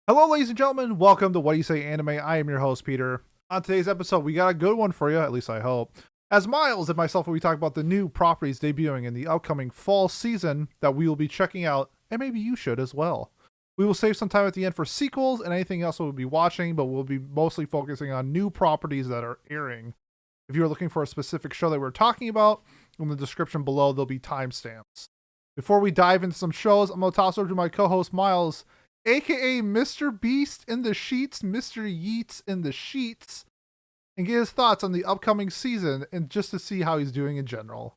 Hello, ladies and gentlemen. Welcome to What Do You Say Anime. I am your host, Peter. On today's episode, we got a good one for you, at least I hope. As Miles and myself will be talking about the new properties debuting in the upcoming fall season that we will be checking out, and maybe you should as well. We will save some time at the end for sequels and anything else we'll be watching, but we'll be mostly focusing on new properties that are airing. If you're looking for a specific show that we're talking about, in the description below, there'll be timestamps. Before we dive into some shows, I'm going to toss over to my co-host, Miles, aka Mr. Beast in the Sheets, Mr. Yeats in the Sheets, and get his thoughts on the upcoming season and just to see how he's doing in general.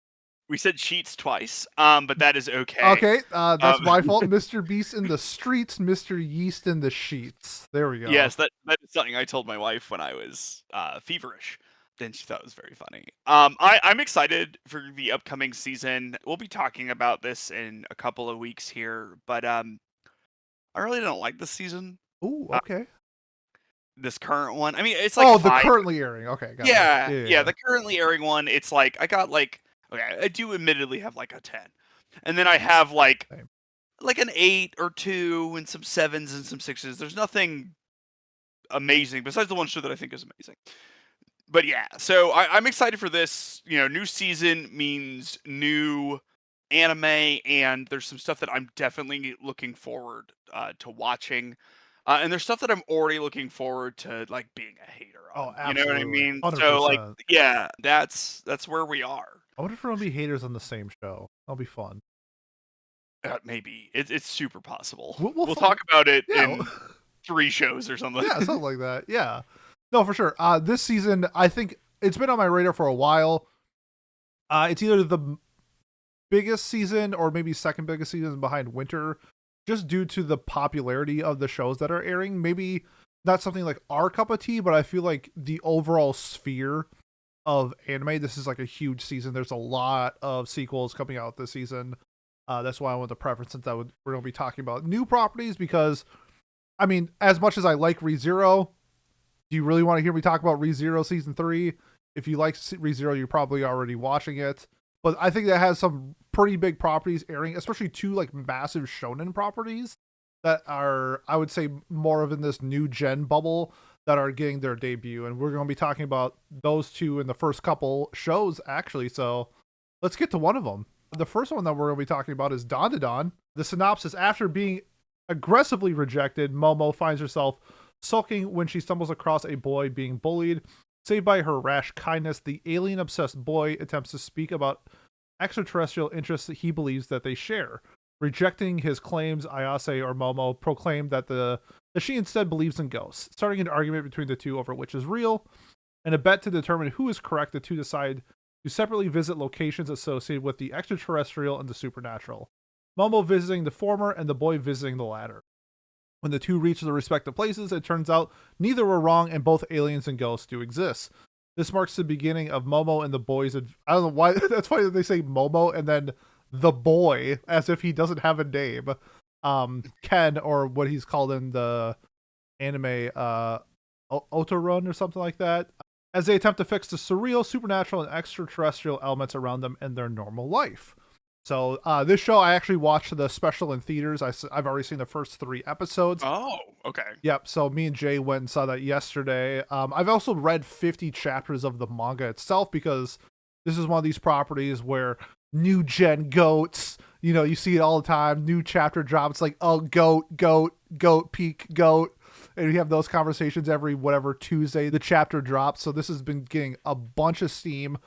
We said sheets twice, but that is okay. Okay, that's my fault. Mr. Beast in the Streets, Mr. Yeast in the Sheets. There we go. Yes, that is something I told my wife when I was feverish. Then she thought it was very funny. I'm excited for the upcoming season. We'll be talking about this in a couple of weeks here, but I really don't like this season. Ooh, okay. This current one. I mean, it's like the currently airing. Okay, got it. Yeah, the currently airing one. It's like I got like okay, I do admittedly have like a 10, and then I have like Same. like an 8 or 2 and some 7s and some 6s. There's nothing amazing besides the one show that I think is amazing. But yeah, so I'm excited for this. You know, new season means new anime, and there's some stuff that I'm definitely looking forward to watching. And there's stuff that I'm already looking forward to, like being a hater on. Oh, absolutely. You know what I mean? 100%. So like, yeah, that's where we are. I wonder if we're gonna be haters on the same show. That'll be fun. Maybe it's super possible. We'll talk about it yeah. in 3 shows or something. Yeah, something like that. Yeah. No, for sure. This season, I think it's been on my radar for a while. It's either the biggest season or maybe second biggest season behind Winter, just due to the popularity of the shows that are airing. Maybe not something like our cup of tea, but I feel like the overall sphere of anime, this is like a huge season. There's a lot of sequels coming out this season. That's why I want the preference, since we're going to be talking about new properties, because I mean, as much as I like ReZero, do you really want to hear me talk about ReZero Season 3? If you like ReZero, you're probably already watching it. But I think that has some pretty big properties airing, especially 2 like massive shonen properties that are, I would say, more of in this new gen bubble that are getting their debut. And we're going to be talking about those 2 in the first couple shows, actually. So let's get to one of them. The first one that we're going to be talking about is Dandadan. The synopsis: after being aggressively rejected, Momo finds herself sulking when she stumbles across a boy being bullied. Saved by her rash kindness, the alien-obsessed boy attempts to speak about extraterrestrial interests that he believes that they share. Rejecting his claims, Ayase, or Momo, proclaimed that she instead believes in ghosts, starting an argument between the two over which is real. In a bet to determine who is correct, the two decide to separately visit locations associated with the extraterrestrial and the supernatural. Momo visiting the former and the boy visiting the latter. When the two reach their respective places, it turns out neither were wrong and both aliens and ghosts do exist. This marks the beginning of Momo and the boy's... I don't know why, that's why they say Momo and then the boy, as if he doesn't have a name. Ken, or what he's called in the anime, Otorun or something like that, as they attempt to fix the surreal, supernatural, and extraterrestrial elements around them in their normal life. So this show, I actually watched the special in theaters. I've already seen the first 3 episodes. Oh, okay. Yep. So me and Jay went and saw that yesterday. I've also read 50 chapters of the manga itself, because this is one of these properties where new gen goats, you know, you see it all the time. New chapter drops, like, oh, goat, peak, goat. And we have those conversations every whatever Tuesday the chapter drops. So this has been getting a bunch of steam.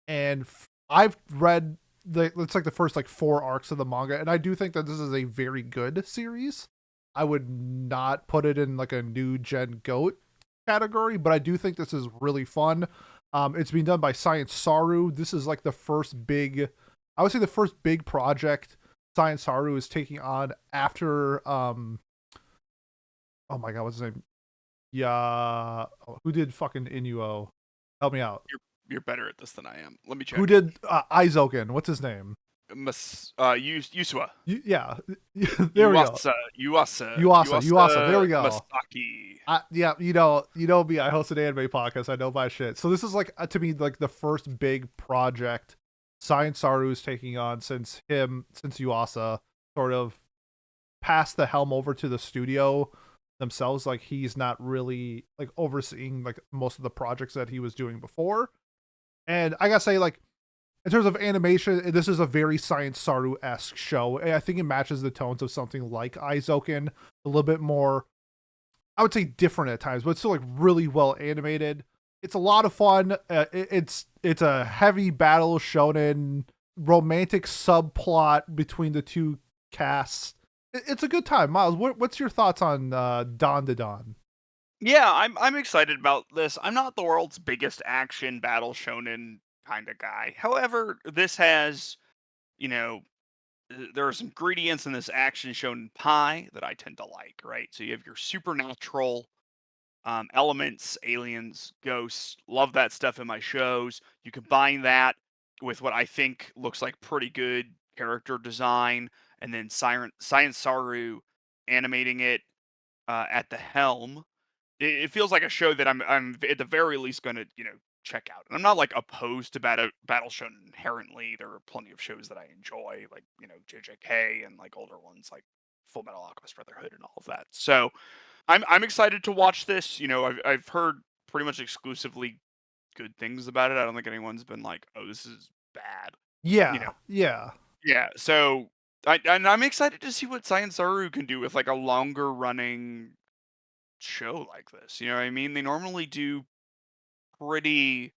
And I've read... it's like the first like 4 arcs of the manga, and I do think that this is a very good series. I would not put it in like a new gen goat category, but I do think this is really fun. It's being done by Science Saru. This is like the first big, I would say the first big project Science Saru is taking on after oh my god, what's his name? Yeah, who did fucking Inuo? Help me out. You're better at this than I am. Let me check. Who did Aizoken? What's his name? Yusua. Yeah. There we go. Yuasa. There we go. Masaki. Yeah, you know me. I host an anime podcast. I know my shit. So this is like, to me, like the first big project Science Saru is taking on since Yuasa sort of passed the helm over to the studio themselves. Like he's not really like overseeing like most of the projects that he was doing before. And I gotta say, like in terms of animation, this is a very Science Saru-esque show. I think it matches the tones of something like Aizoken, a little bit more, I would say, different at times, but still like really well animated. It's a lot of fun. It's a heavy battle shonen romantic subplot between the two casts. It's a good time. Miles, what's your thoughts on Dandadan? Yeah, I'm excited about this. I'm not the world's biggest action battle shonen kind of guy. However, this has, you know, there are some ingredients in this action shonen pie that I tend to like, right? So you have your supernatural elements, aliens, ghosts. Love that stuff in my shows. You combine that with what I think looks like pretty good character design, and then Science Saru animating it at the helm. It feels like a show that I'm at the very least going to check out. And I'm not like opposed to battle shonen inherently. There are plenty of shows that I enjoy, like JJK and like older ones like Full Metal Alchemist Brotherhood and all of that. So I'm excited to watch this. I've heard pretty much exclusively good things about it. I don't think anyone's been like, "Oh, this is bad." You Yeah, know. yeah. Yeah. So I'm excited to see what Science Saru can do with like a longer running show like this. You know what I mean? They normally do pretty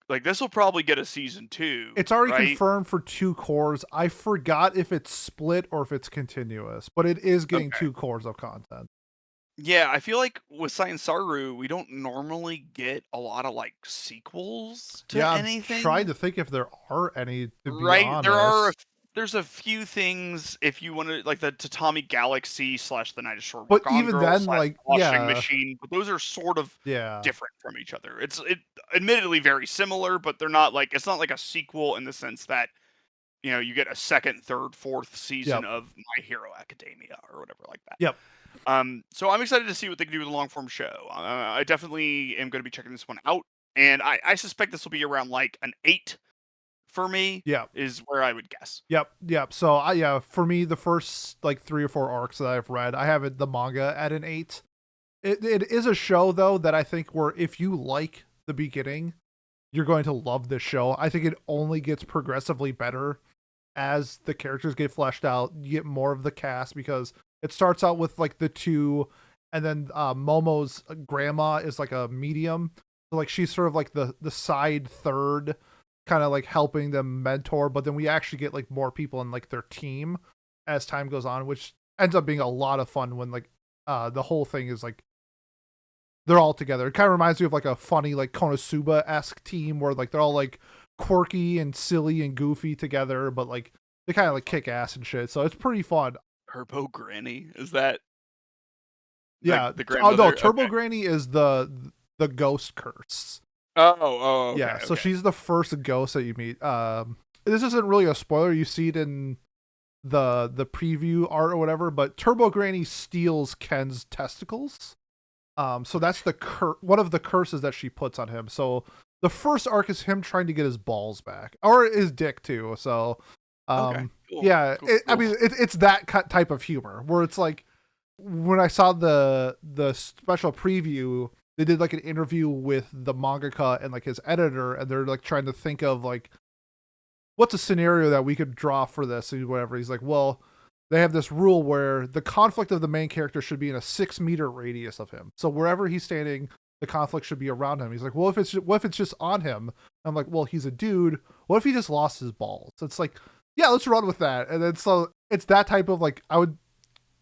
like this will probably get a season 2, It's already right? confirmed for 2 cores. I forgot if it's split or if it's continuous, but it is getting Okay. 2 cores of content. Yeah, I feel like with Science Saru, we don't normally get a lot of like sequels to Yeah, I'm trying anything. to think if there are any, to be Right, honest. there's a few things if you wanna like the Tatami Galaxy slash the Night of Short But Gone even Girl then, slash like, Washing yeah, Machine, but those are sort of yeah, different from each other. It admittedly very similar, but they're not like it's not like a sequel in the sense that, you get a second, third, fourth season yep, of My Hero Academia or whatever like that. yep, So I'm excited to see what they can do with a long form show. I definitely am gonna be checking this one out, and I suspect this will be around like an 8 for me yep, is where I would guess. yep. So, yeah, for me, the first like 3 or 4 arcs that I've read, I have the manga at an 8. It is a show though that I think where if you like the beginning, you're going to love this show. I think it only gets progressively better as the characters get fleshed out. You get more of the cast because it starts out with like the two, and then Momo's grandma is like a medium. So like she's sort of like the side third, kind of like helping them mentor. But then we actually get like more people in like their team as time goes on, which ends up being a lot of fun when like the whole thing is like they're all together. It kind of reminds me of like a funny like Konosuba-esque team where like they're all like quirky and silly and goofy together, but like they kind of like kick ass and shit. So it's pretty fun. Turbo Granny? Is that the Yeah. the Oh no, grandmother? Turbo Okay. Granny is the ghost curse. Oh, Yeah, okay, so okay. she's the first ghost that you meet. This isn't really a spoiler. You see it in the preview art or whatever, but Turbo Granny steals Ken's testicles. So that's the one of the curses that she puts on him. So the first arc is him trying to get his balls back, or his dick too. So, Okay. Cool. yeah, Cool, I cool. mean, it's that type of humor where it's like when I saw the special preview, they did like an interview with the mangaka and like his editor, and they're like trying to think of like what's a scenario that we could draw for this and whatever. He's like, well, they have this rule where the conflict of the main character should be in a 6 meter radius of him. So wherever he's standing, the conflict should be around him. He's like, well, what if it's just on him? I'm like, well, he's a dude. What if he just lost his balls? It's like, yeah, let's run with that. And then so it's that type of like I would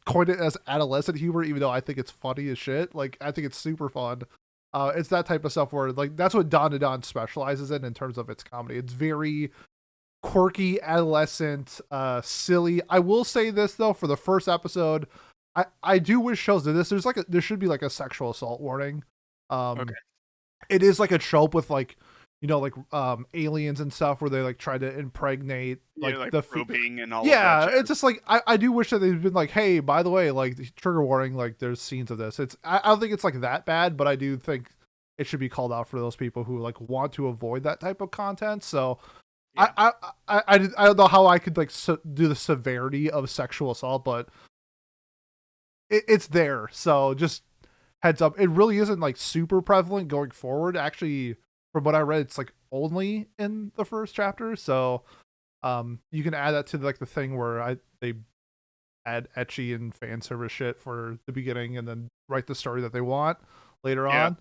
coin it as adolescent humor, even though I think it's funny as shit. Like I think it's super fun. It's that type of stuff where like that's what Don to Don specializes in terms of its comedy. It's very quirky, adolescent, silly. I will say this though, for the first episode, I do wish shows did this. There should be like a sexual assault warning. Okay. Um, it is like a trope with like like aliens and stuff where they like try to impregnate Yeah, like like the probing and all of that yeah, jazz. it's just like I do wish that they'd been like, hey, by the way, like trigger warning, like there's scenes of this. I don't think it's like that bad, but I do think it should be called out for those people who like want to avoid that type of content. So Yeah. I don't know how I could like do the severity of sexual assault, but it's there. So just heads up, it really isn't like super prevalent going forward. Actually, from what I read, it's like only in the first chapter. So you can add that to like the thing where they add ecchi and fan service shit for the beginning and then write the story that they want later Yeah. on.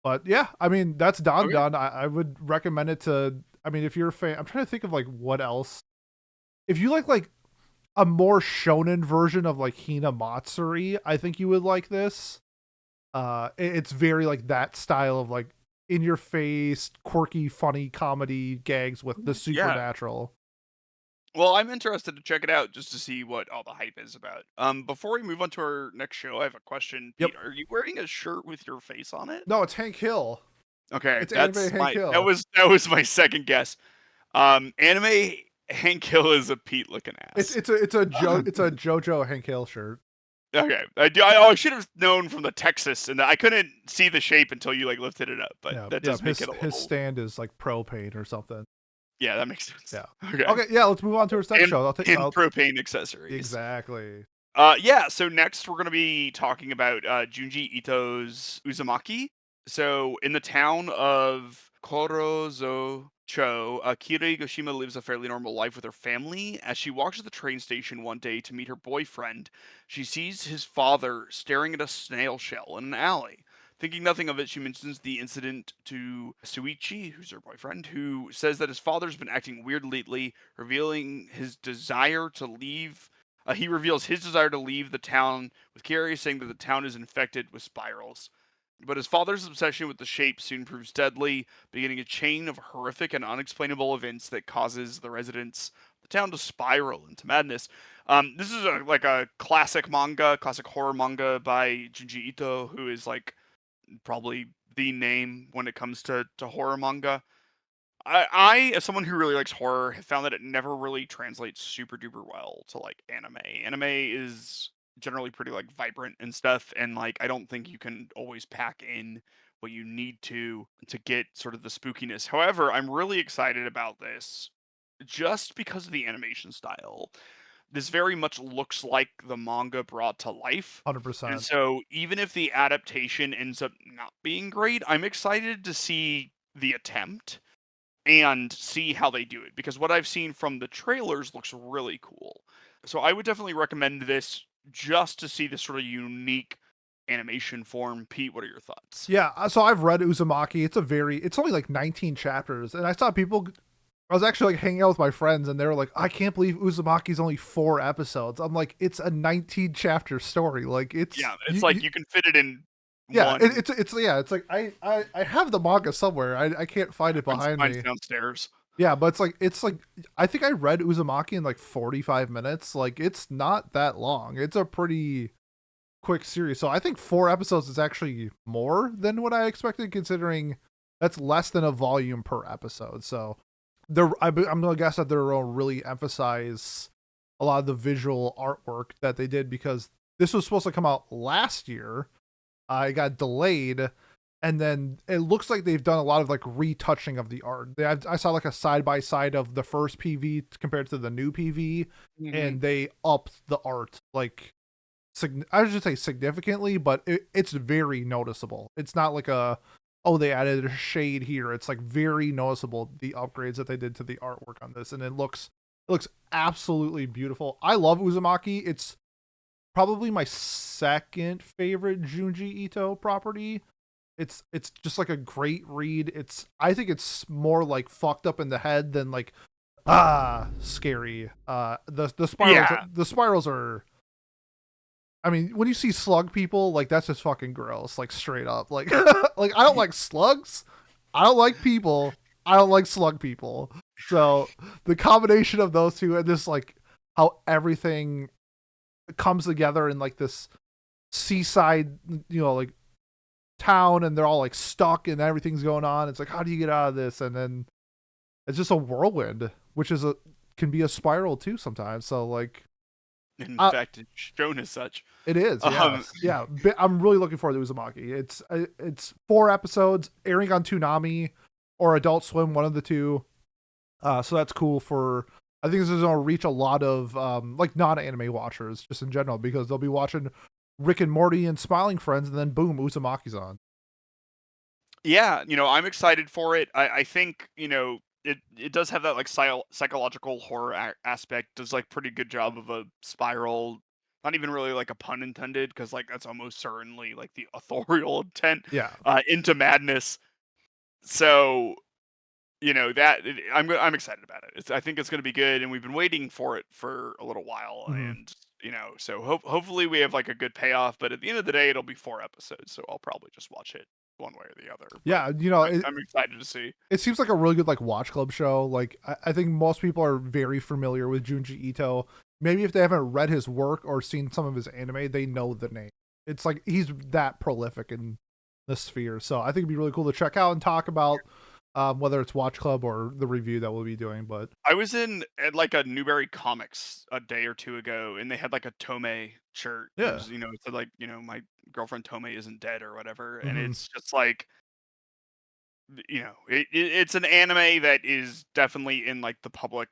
But yeah, I mean that's Okay. Dandadan. I would recommend it to. I mean, if you're a fan, I'm trying to think of like what else. If you like a more shonen version of like Hina Matsuri, I think you would like this. It's very like that style of like in your face, quirky, funny comedy gags with the Yeah. supernatural. Well, I'm interested to check it out just to see what all the hype is about. Before we move on to our next show, I have a question. Yep. Pete, are you wearing a shirt with your face on it? No, it's Hank Hill. Okay, It's anime Hank that Hill. was my second guess. Anime Hank Hill is a Pete looking ass. It's a JoJo Hank Hill shirt. Okay, I should have known from the Texas, and I couldn't see the shape until you like lifted it up, but Yeah, that yeah. does make it a His little. stand is like propane or something. Yeah, that makes sense. Yeah. Okay, Okay. Yeah. Let's move on to our next and show. propane accessories. Exactly. Yeah, so next we're gonna be talking about Junji Ito's Uzumaki. So in the town of Korozo Cho, Kira Higashima lives a fairly normal life with her family. As she walks to the train station one day to meet her boyfriend, she sees his father staring at a snail shell in an alley. Thinking nothing of it, she mentions the incident to Suichi, who's her boyfriend, who says that his father's been acting weird lately, revealing his desire to leave he reveals his desire to leave the town, with Carrie saying that the town is infected with spirals. But his father's obsession with the shape soon proves deadly, beginning a chain of horrific and unexplainable events that causes the residents of the town to spiral into madness. This is like a classic manga, classic horror manga by Junji Ito, who is like probably the name when it comes to horror manga. As someone who really likes horror, have found that it never really translates super duper well to like anime. Anime is generally pretty like vibrant and stuff, and like I don't think you can always pack in what you need to get sort of the spookiness. However, I'm really excited about this just because of the animation style. This very much looks like the manga brought to life. Hundred And percent. so even if the adaptation ends up not being great, I'm excited to see the attempt and see how they do it because what I've seen from the trailers looks really cool. So I would definitely recommend this just to see this sort of unique animation form. Pete, what are your thoughts? Yeah. So I've read Uzumaki. It's only like 19 chapters, and I saw people. I was actually like hanging out with my friends, and they were like, "I can't believe Uzumaki's only 4 episodes." I'm like, "It's a 19 chapter story. Like it's Yeah, it's like you can fit it in yeah, one. it's yeah, it's like I have the manga somewhere. I can't find it behind Mine's me. downstairs. Yeah, but it's like I think I read Uzumaki in like 45 minutes. Like it's not that long. It's a pretty quick series. So I think 4 episodes is actually more than what I expected, considering that's less than a volume per episode. So I'm gonna guess that they're gonna really emphasize a lot of the visual artwork that they did because this was supposed to come out last year. It got delayed, and then it looks like they've done a lot of like retouching of the art. I saw like a side by side of the first PV compared to the new PV, Hmm. and they upped the art like I should say significantly, but it's very noticeable. It's not like a oh they added a shade here. It's like very noticeable the upgrades that they did to the artwork on this, and it looks absolutely beautiful. I love Uzumaki. It's probably my second favorite Junji Ito property. It's just like a great read. I think it's more like fucked up in the head than like scary. Yeah, The spirals are, I mean, when you see slug people, like that's just fucking gross, like straight up. Like like I don't like slugs. I don't like people. I don't like slug people. So the combination of those two and this like how everything comes together in like this seaside, like town, and they're all like stuck and everything's going on. It's like how do you get out of this? And then it's just a whirlwind, which is a can be a spiral too sometimes. So like in uh, fact, it's shown as such. it is, Um, yes, yeah. I'm really looking forward to Uzumaki. It's 4 episodes airing on Toonami or Adult Swim, one of the two. So that's cool for. I think this is gonna reach a lot of like non-anime watchers just in general because they'll be watching Rick and Morty and Smiling Friends, and then boom, Uzumaki's on. Yeah, I'm excited for it. I think, it does have that like psychological horror aspect. Does like pretty good job of a spiral. Not even really like a pun intended, because like that's almost certainly like the authorial intent Yeah. into madness. So I'm excited about it. I think it's going to be good, and we've been waiting for it for a little while, Mm-hmm. and so hopefully we have like a good payoff. But at the end of the day, it'll be 4 episodes, so I'll probably just watch it one way or the other. But Yeah, I'm excited to see. it seems like a really good like watch club show. Like I think most people are very familiar with Junji Ito. Maybe if they haven't read his work or seen some of his anime, they know the name. It's like he's that prolific in the sphere. So I think it'd be really cool to check out and talk about, whether it's watch club or the review that we'll be doing. But I was at like a Newberry Comics a day or two ago, and they had like a Tomei shirt. And yeah, it said like, my girlfriend Tomei isn't dead or whatever, and mm-hmm. it's just like, it's an anime that is definitely in like the public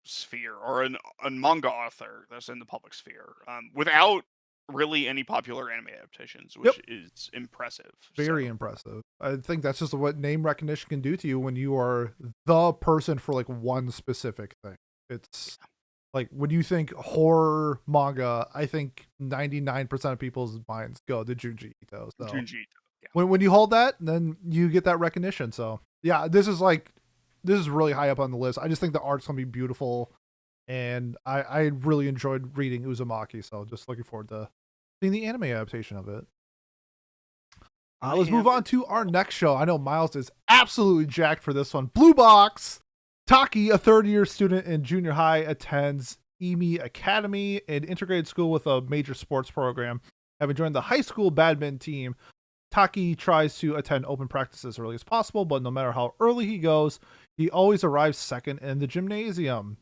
sphere, or a manga author that's in the public sphere, without really any popular anime adaptations, Yep, which is impressive. very So impressive. I think that's just what name recognition can do to you when you are the person for like one specific thing. It's like when you think horror manga, I think 99% of people's minds go to Junji Ito. So Junji, yeah. when you hold that, then you get that recognition. So yeah, this is really high up on the list. I just think the art's gonna be beautiful, and I really enjoyed reading Uzumaki. So just looking forward to seeing the anime adaptation of it. Let's move on to our next show. I know Miles is absolutely jacked for this one. Blue Box. Taki, a third-year student in junior high, attends EMI Academy, an integrated school with a major sports program. Having joined the high school badminton team, Taki tries to attend open practice as early as possible, but no matter how early he goes, he always arrives second in the gymnasium.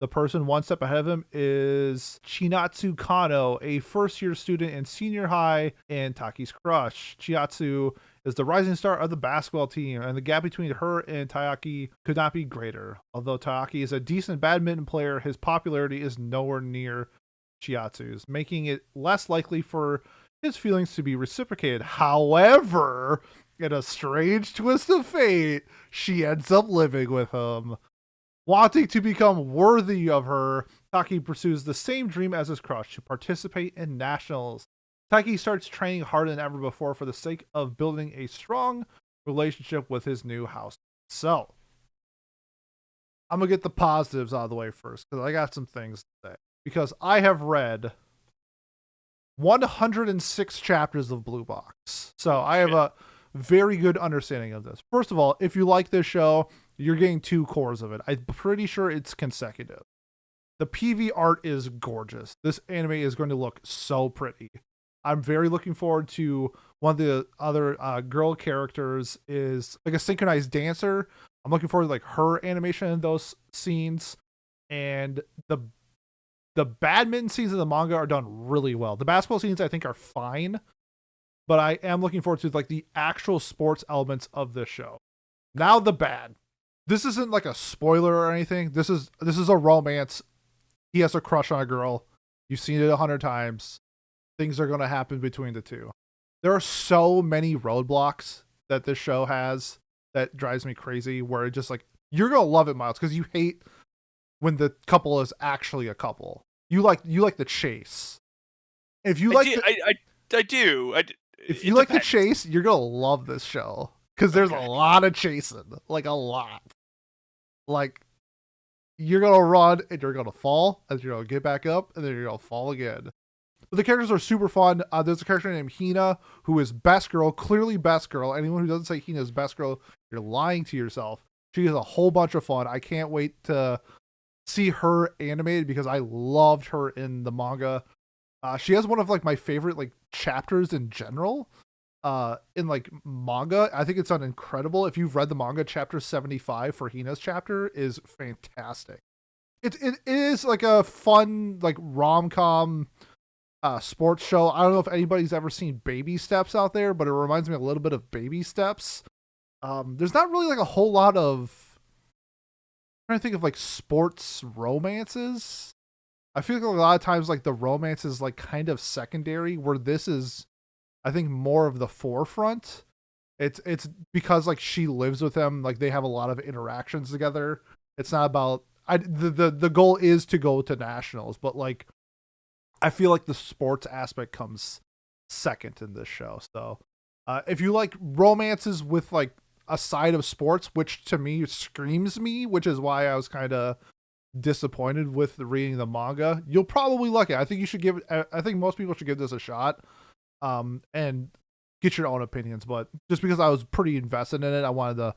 The person one step ahead of him is Chinatsu Kano, a first-year student in senior high and Taki's crush. Chiatsu is the rising star of the basketball team, and the gap between her and Taiki could not be greater. Although Taiki is a decent badminton player, his popularity is nowhere near Chiatsu's, making it less likely for his feelings to be reciprocated. However, in a strange twist of fate, she ends up living with him. Wanting to become worthy of her, Taki pursues the same dream as his crush, to participate in nationals. Taki starts training harder than ever before for the sake of building a strong relationship with his new house. So, I'm going to get the positives out of the way first, because I got some things to say. Because I have read 106 chapters of Blue Box. So I have a very good understanding of this. First of all, if you like this show, you're getting 2 cores of it. I'm pretty sure it's consecutive. The PV art is gorgeous. This anime is going to look so pretty. I'm very looking forward to one of the other girl characters is like a synchronized dancer. I'm looking forward to like her animation in those scenes. And the badminton scenes in the manga are done really well. The basketball scenes I think are fine, but I am looking forward to like the actual sports elements of this show. Now the bad. This isn't like a spoiler or anything. This is a romance. He has a crush on a girl. You've seen it 100 times. Things are going to happen between the two. There are so many roadblocks that this show has that drives me crazy, where it just like, you're going to love it, Miles, because you hate when the couple is actually a couple. You like the chase. If you like I do. If you like the chase, you're going to love this show. Because there's a lot of chasing. Like, a lot. Like, you're going to run, and you're going to fall, and you're going to get back up, and then you're going to fall again. But the characters are super fun. There's a character named Hina, who is best girl, clearly best girl. Anyone who doesn't say Hina is best girl, you're lying to yourself. She has a whole bunch of fun. I can't wait to see her animated, because I loved her in the manga. She has one of like my favorite like chapters in general. In like manga, I think it's done incredible. If you've read the manga, chapter 75 for Hina's chapter is fantastic. It is like a fun like rom-com sports show. I don't know if anybody's ever seen Baby Steps out there, but it reminds me a little bit of Baby Steps. There's not really like a whole lot of, I'm trying to think of like sports romances. I feel like a lot of times like the romance is like kind of secondary, where this is, I think, more of the forefront. It's because like she lives with him, like they have a lot of interactions together. It's not about the goal is to go to nationals, but like I feel like the sports aspect comes second in this show. So if you like romances with like a side of sports, which to me screams me, which is why I was kind of disappointed with reading the manga, you'll probably like it. I think you should give it. I think most people should give this a shot. And get your own opinions. But just because I was pretty invested in it, I wanted to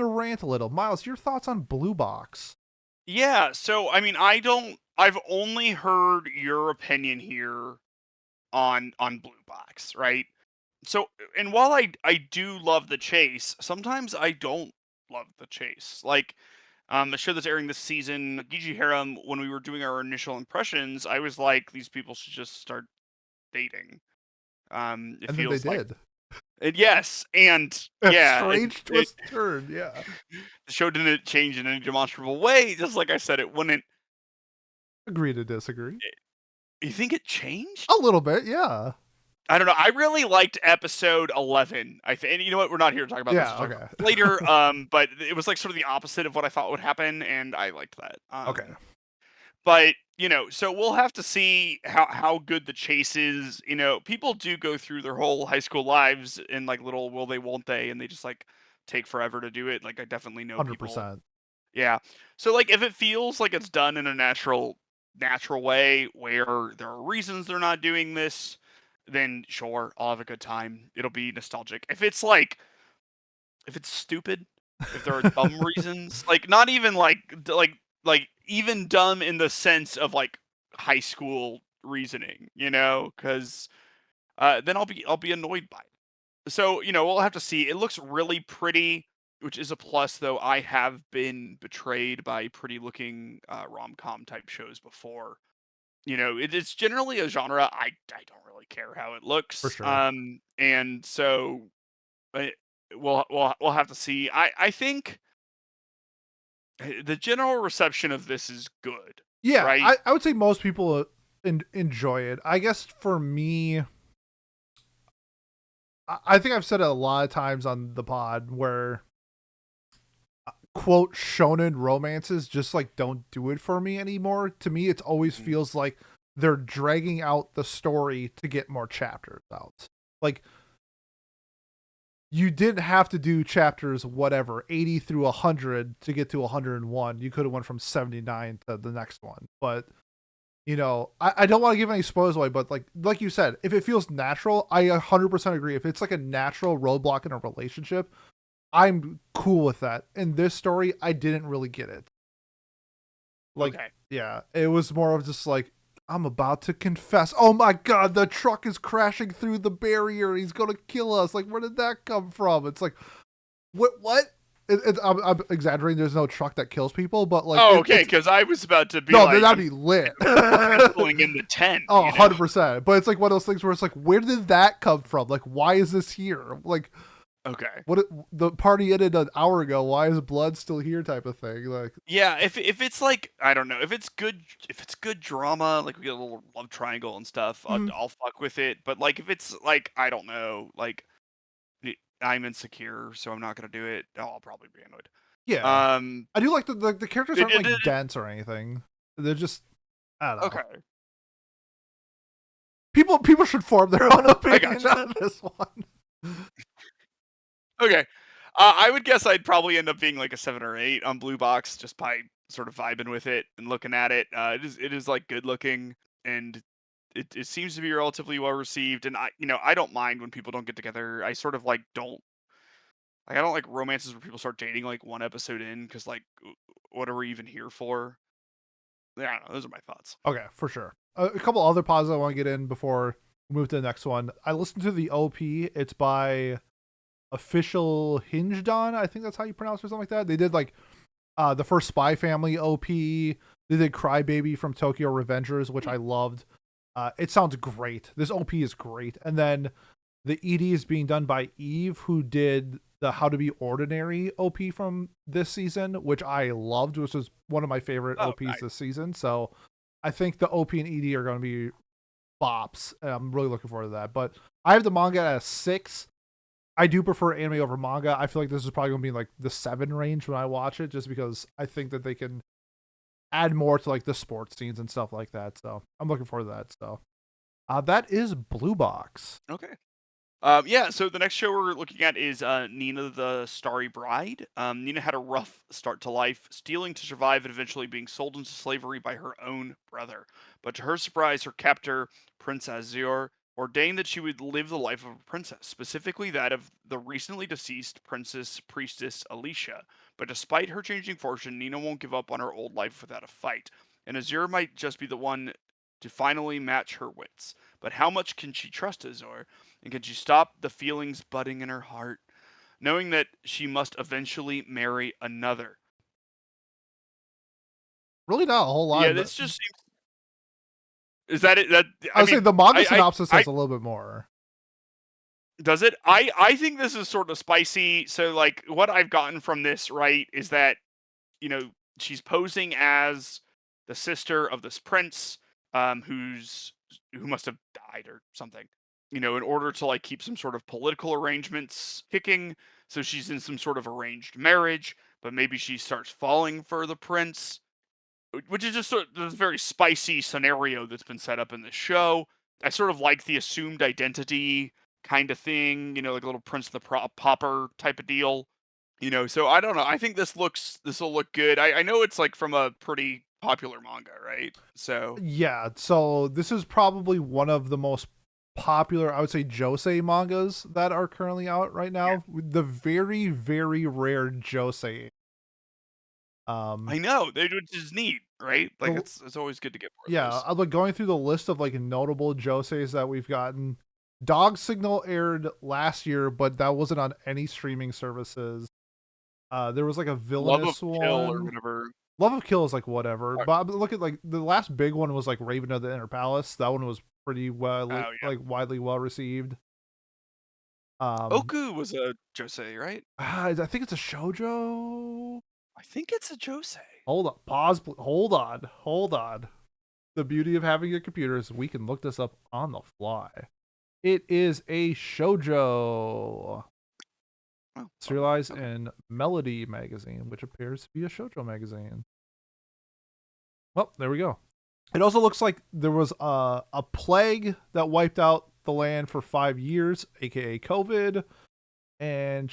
rant a little. Miles, your thoughts on Blue Box? Yeah, so I mean, I've only heard your opinion here on Blue Box, right? So, and while I do love the chase, sometimes I don't love the chase. Like, the show that's airing this season, Gigi Harem, when we were doing our initial impressions, I was like, these people should just start dating. It And then they feels like, did. yes, and A yeah, strange twist turn. Yeah, the show didn't change in any demonstrable way. Just like I said, it wouldn't. agree to disagree. You think it changed? A little bit. Yeah. I don't know. I really liked episode 11. I think, and you know what? We're not here to talk about this. Yeah. We'll talk Okay. about this later. But it was like sort of the opposite of what I thought would happen, and I liked that. Okay. But so we'll have to see how good the chase is. People do go through their whole high school lives in like little will they, won't they, and they just like take forever to do it. Like I definitely know people. 100%. Yeah. So like if it feels like it's done in a natural way where there are reasons they're not doing this, then sure, I'll have a good time. It'll be nostalgic. If it's stupid, if there are dumb reasons, like not even like even dumb in the sense of like high school reasoning, because then I'll be annoyed by it. So we'll have to see. It looks really pretty, which is a plus. Though I have been betrayed by pretty looking rom-com type shows before. It's generally a genre I don't really care how it For looks. sure. And so we'll have to see. I think the general reception of this is good, Yeah, right? I would say most people enjoy it. I guess for me, I think I've said it a lot of times on the pod where quote shonen romances just like don't do it for me anymore. To me, it always feels like they're dragging out the story to get more chapters out. Like you didn't have to do chapters whatever 80 through 100 to get to 101. You could have went from 79 to the next one. But I don't want to give any spoilers away, but like you said, if it feels natural, I 100% agree. If it's like a natural roadblock in a relationship, I'm cool with that. In this story, I didn't really get it. Like, Okay. yeah, it was more of just like, I'm about to confess. Oh my god, the truck is crashing through the barrier. He's gonna kill us. Like, where did that come from? It's like, what? I'm exaggerating. There's no truck that kills people, but like, Oh, okay. Because I was about to be no, like, that'd be lit. penciling in the 10. Oh, 100%. But it's like one of those things where it's like, where did that come from? Like, why is this here? Like, Okay. The party ended an hour ago. Why is blood still here? Type of thing. Like, Yeah, if it's like I don't know, if it's good drama, like we get a little love triangle and stuff, I'll fuck with it. But like if it's like I don't know, like I'm insecure, so I'm not gonna do it. Oh, I'll probably be annoyed. yeah, I do like the characters aren't like dense or anything. They're just, I don't know. Okay. People should form their own opinion gotcha. on this one. Okay. I would guess I'd probably end up being like a 7 or 8 on Blue Box just by sort of vibing with it and looking at it. It is like good looking and it seems to be relatively well received. And I don't mind when people don't get together. I sort of like I don't like romances where people start dating like one episode in because like what are we even here for? Yeah, I don't know. Those are my thoughts. Okay, for sure. A couple other pauses I want to get in before we move to the next one. I listened to the OP. It's by Official Hinged On. I think that's how you pronounce it or something like that. They did like the first Spy Family OP. They did Crybaby from Tokyo Revengers, which I loved. It sounds great. This OP is great. And then the ED is being done by Eve, who did the How to Be Ordinary OP from this season, which I loved, which was one of my favorite OPs this season. So I think the OP and ED are going to be bops. And I'm really looking forward to that. But I have the manga at a 6. I do prefer anime over manga. I feel like this is probably going to be like the 7 range when I watch it, just because I think that they can add more to like the sports scenes and stuff like that. So I'm looking forward to that. So that is Blue Box. Okay. Yeah, so the next show we're looking at is Nina the Starry Bride. Nina had a rough start to life, stealing to survive and eventually being sold into slavery by her own brother. But to her surprise, her captor, Prince Azure, ordained that she would live the life of a princess, specifically that of the recently deceased Princess Priestess Alicia. But despite her changing fortune, Nina won't give up on her old life without a fight. And Azure might just be the one to finally match her wits. But how much can she trust Azure? And can she stop the feelings budding in her heart, knowing that she must eventually marry another? Really not a whole Yeah, lot. this just seems. Is that it? That I I would say mean, the manga I, synopsis I has a little bit more. does it? I think this is sort of spicy. So like, what I've gotten from this, right, is that you know she's posing as the sister of this prince, who must have died or something. In order to like keep some sort of political arrangements kicking. So she's in some sort of arranged marriage, but maybe she starts falling for the prince, which is just sort of this very spicy scenario that's been set up in the show. I sort of like the assumed identity kind of thing, like a little Prince of the Popper type of deal. So I don't know. I think this will look good. I know it's like from a pretty popular manga, right? So Yeah, so this is probably one of the most popular, I would say, josei mangas that are currently out right yeah, now. The very, very rare josei. Um, I know, which is neat, right? Like the it's always good to get more of yeah, those. I'm like going through the list of like notable joseis that we've gotten. Dog Signal aired last year, but that wasn't on any streaming services. There was like a Love of Villainess Kill or one. whatever. Love of Kill is like whatever, Or- but look at like the last big one was like Raven of the Inner Palace. That one was pretty well Oh yeah, like widely well received. Um, Oku was a josei, right? I think it's a shojo. I think it's a josei. Hold on, pause. Hold on. The beauty of having a computer is we can look this up on the fly. It is a shojo. Oh, Serialized okay. in Melody magazine, which appears to be a shojo magazine. Well, there we go. It also looks like there was a plague that wiped out the land for 5 years, aka COVID, and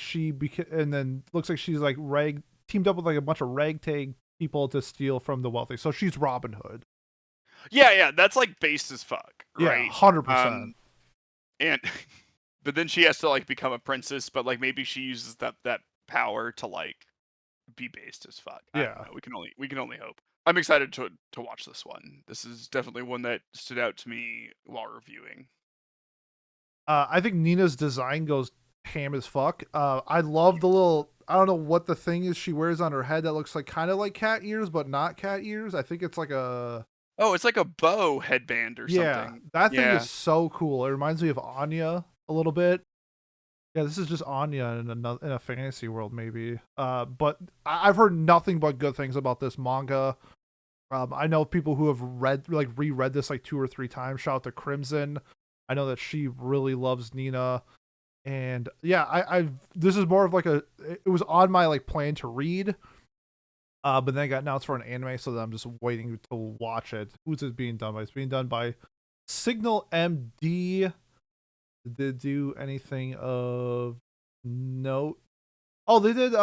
and then looks like she's like teamed up with like a bunch of ragtag people to steal from the wealthy. So she's Robin Hood. Yeah, that's like based as fuck, Yeah, right? 100%. And but then she has to like become a princess, but like maybe she uses that power to like be based as fuck. I don't Yeah. know. We can only hope. I'm excited to watch this one. This is definitely one that stood out to me while reviewing. I think Nina's design goes ham as fuck. I love the little. I don't know what the thing is she wears on her head that looks like kind of like cat ears, but not cat ears. I think it's like a. Oh, it's like a bow headband or Yeah, something. that thing is Yeah. so cool. It reminds me of Anya a little bit. Yeah, this is just Anya in a fantasy world, maybe. But I've heard nothing but good things about this manga. I know people who have reread this like 2 or 3 times. Shout out to Crimson. I know that she really loves Nina, and yeah, I this is more of like it was on my like plan to read, but then it got announced for an anime, so then I'm just waiting to watch it. Who's it being done by? It's being done by Signal MD. Did they do anything of note? Oh, they did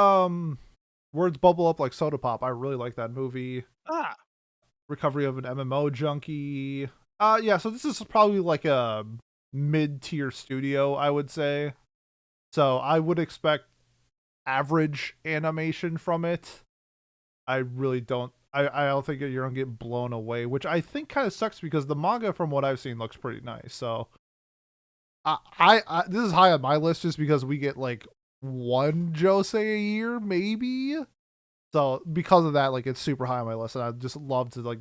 Words Bubble Up Like Soda Pop. I really like that movie. Ah. Recovery of an MMO Junkie. Yeah, so this is probably like a mid-tier studio, I would say. So I would expect average animation from it. I really don't. I don't think you're gonna get blown away, which I think kind of sucks because the manga, from what I've seen, looks pretty nice. So I this is high on my list just because we get like one josei a year, maybe. So because of that, like it's super high on my list, and I'd just love to like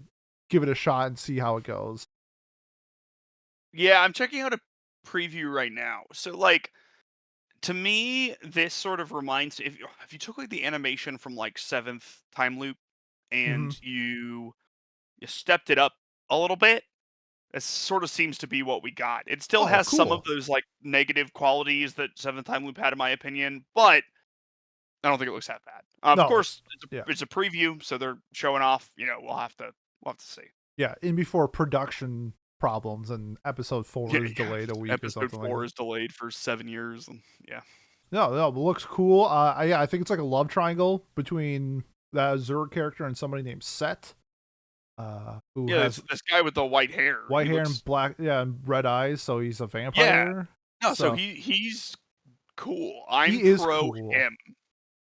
give it a shot and see how it goes. Yeah, I'm checking out a preview right now. So like to me, this sort of reminds if you took like the animation from like Seventh Time Loop Hmm. and you stepped it up a little bit. It sort of seems to be what we got. It still Oh, has some of cool. those, like, negative qualities that Seventh Time Loop had, in my opinion, but I don't think it looks that bad. Of No. course, Yeah. it's a preview, so they're showing off. We'll have to see. Yeah. In before production problems and episode 4 Yeah, is yeah. delayed a week or Episode something like 4 that. is delayed for 7 years, and yeah. No, no, it looks cool. Yeah, I think it's like a love triangle between that Azure character and somebody named Set, who Yeah, has this guy with the white hair, white he hair and looks. black, yeah, and red eyes. So he's a Yeah. vampire. No, so So he's cool. he I'm is pro cool. him,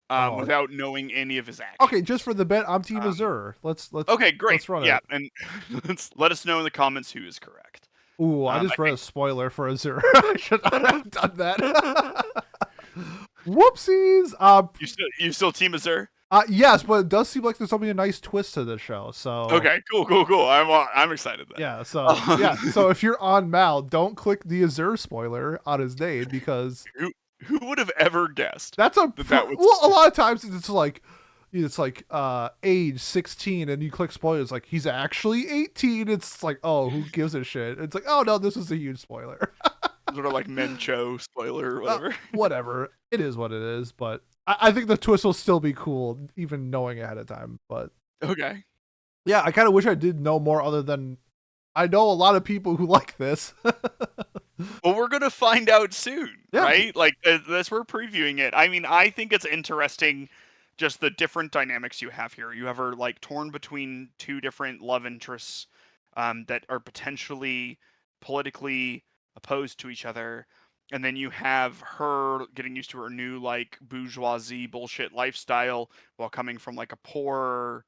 Oh, without knowing any of his okay. Just actions. for the bet, I'm Team Um, Azure. okay, great. Let's run Yeah, it. and let us know in the comments who is correct. Ooh, I I just read a think spoiler for Azure. I should not have done that. Whoopsies. you still Team Azure? Yes, but it does seem like there's something a nice twist to the show. So Okay, cool. I'm excited then. yeah, so if you're on Mal, don't click the Azure spoiler on his name because Who who would have ever guessed that's that was well, a lot of times it's like age 16 and you click spoiler, it's like he's actually 18. It's like, oh, who gives a shit? It's like, oh no, this is a huge spoiler. sort of like Mencho spoiler or whatever? Whatever. It is what it is, but I think the twist will still be cool, even knowing ahead of time. But Okay. yeah, I kind of wish I did know more other than I know a lot of people who like this. Well, we're gonna find out soon, Yeah. right? Like, as we're previewing it. I mean, I think it's interesting, just the different dynamics you have here. You have her like torn between two different love interests, that are potentially politically opposed to each other, and then you have her getting used to her new like bourgeoisie bullshit lifestyle while coming from like a poor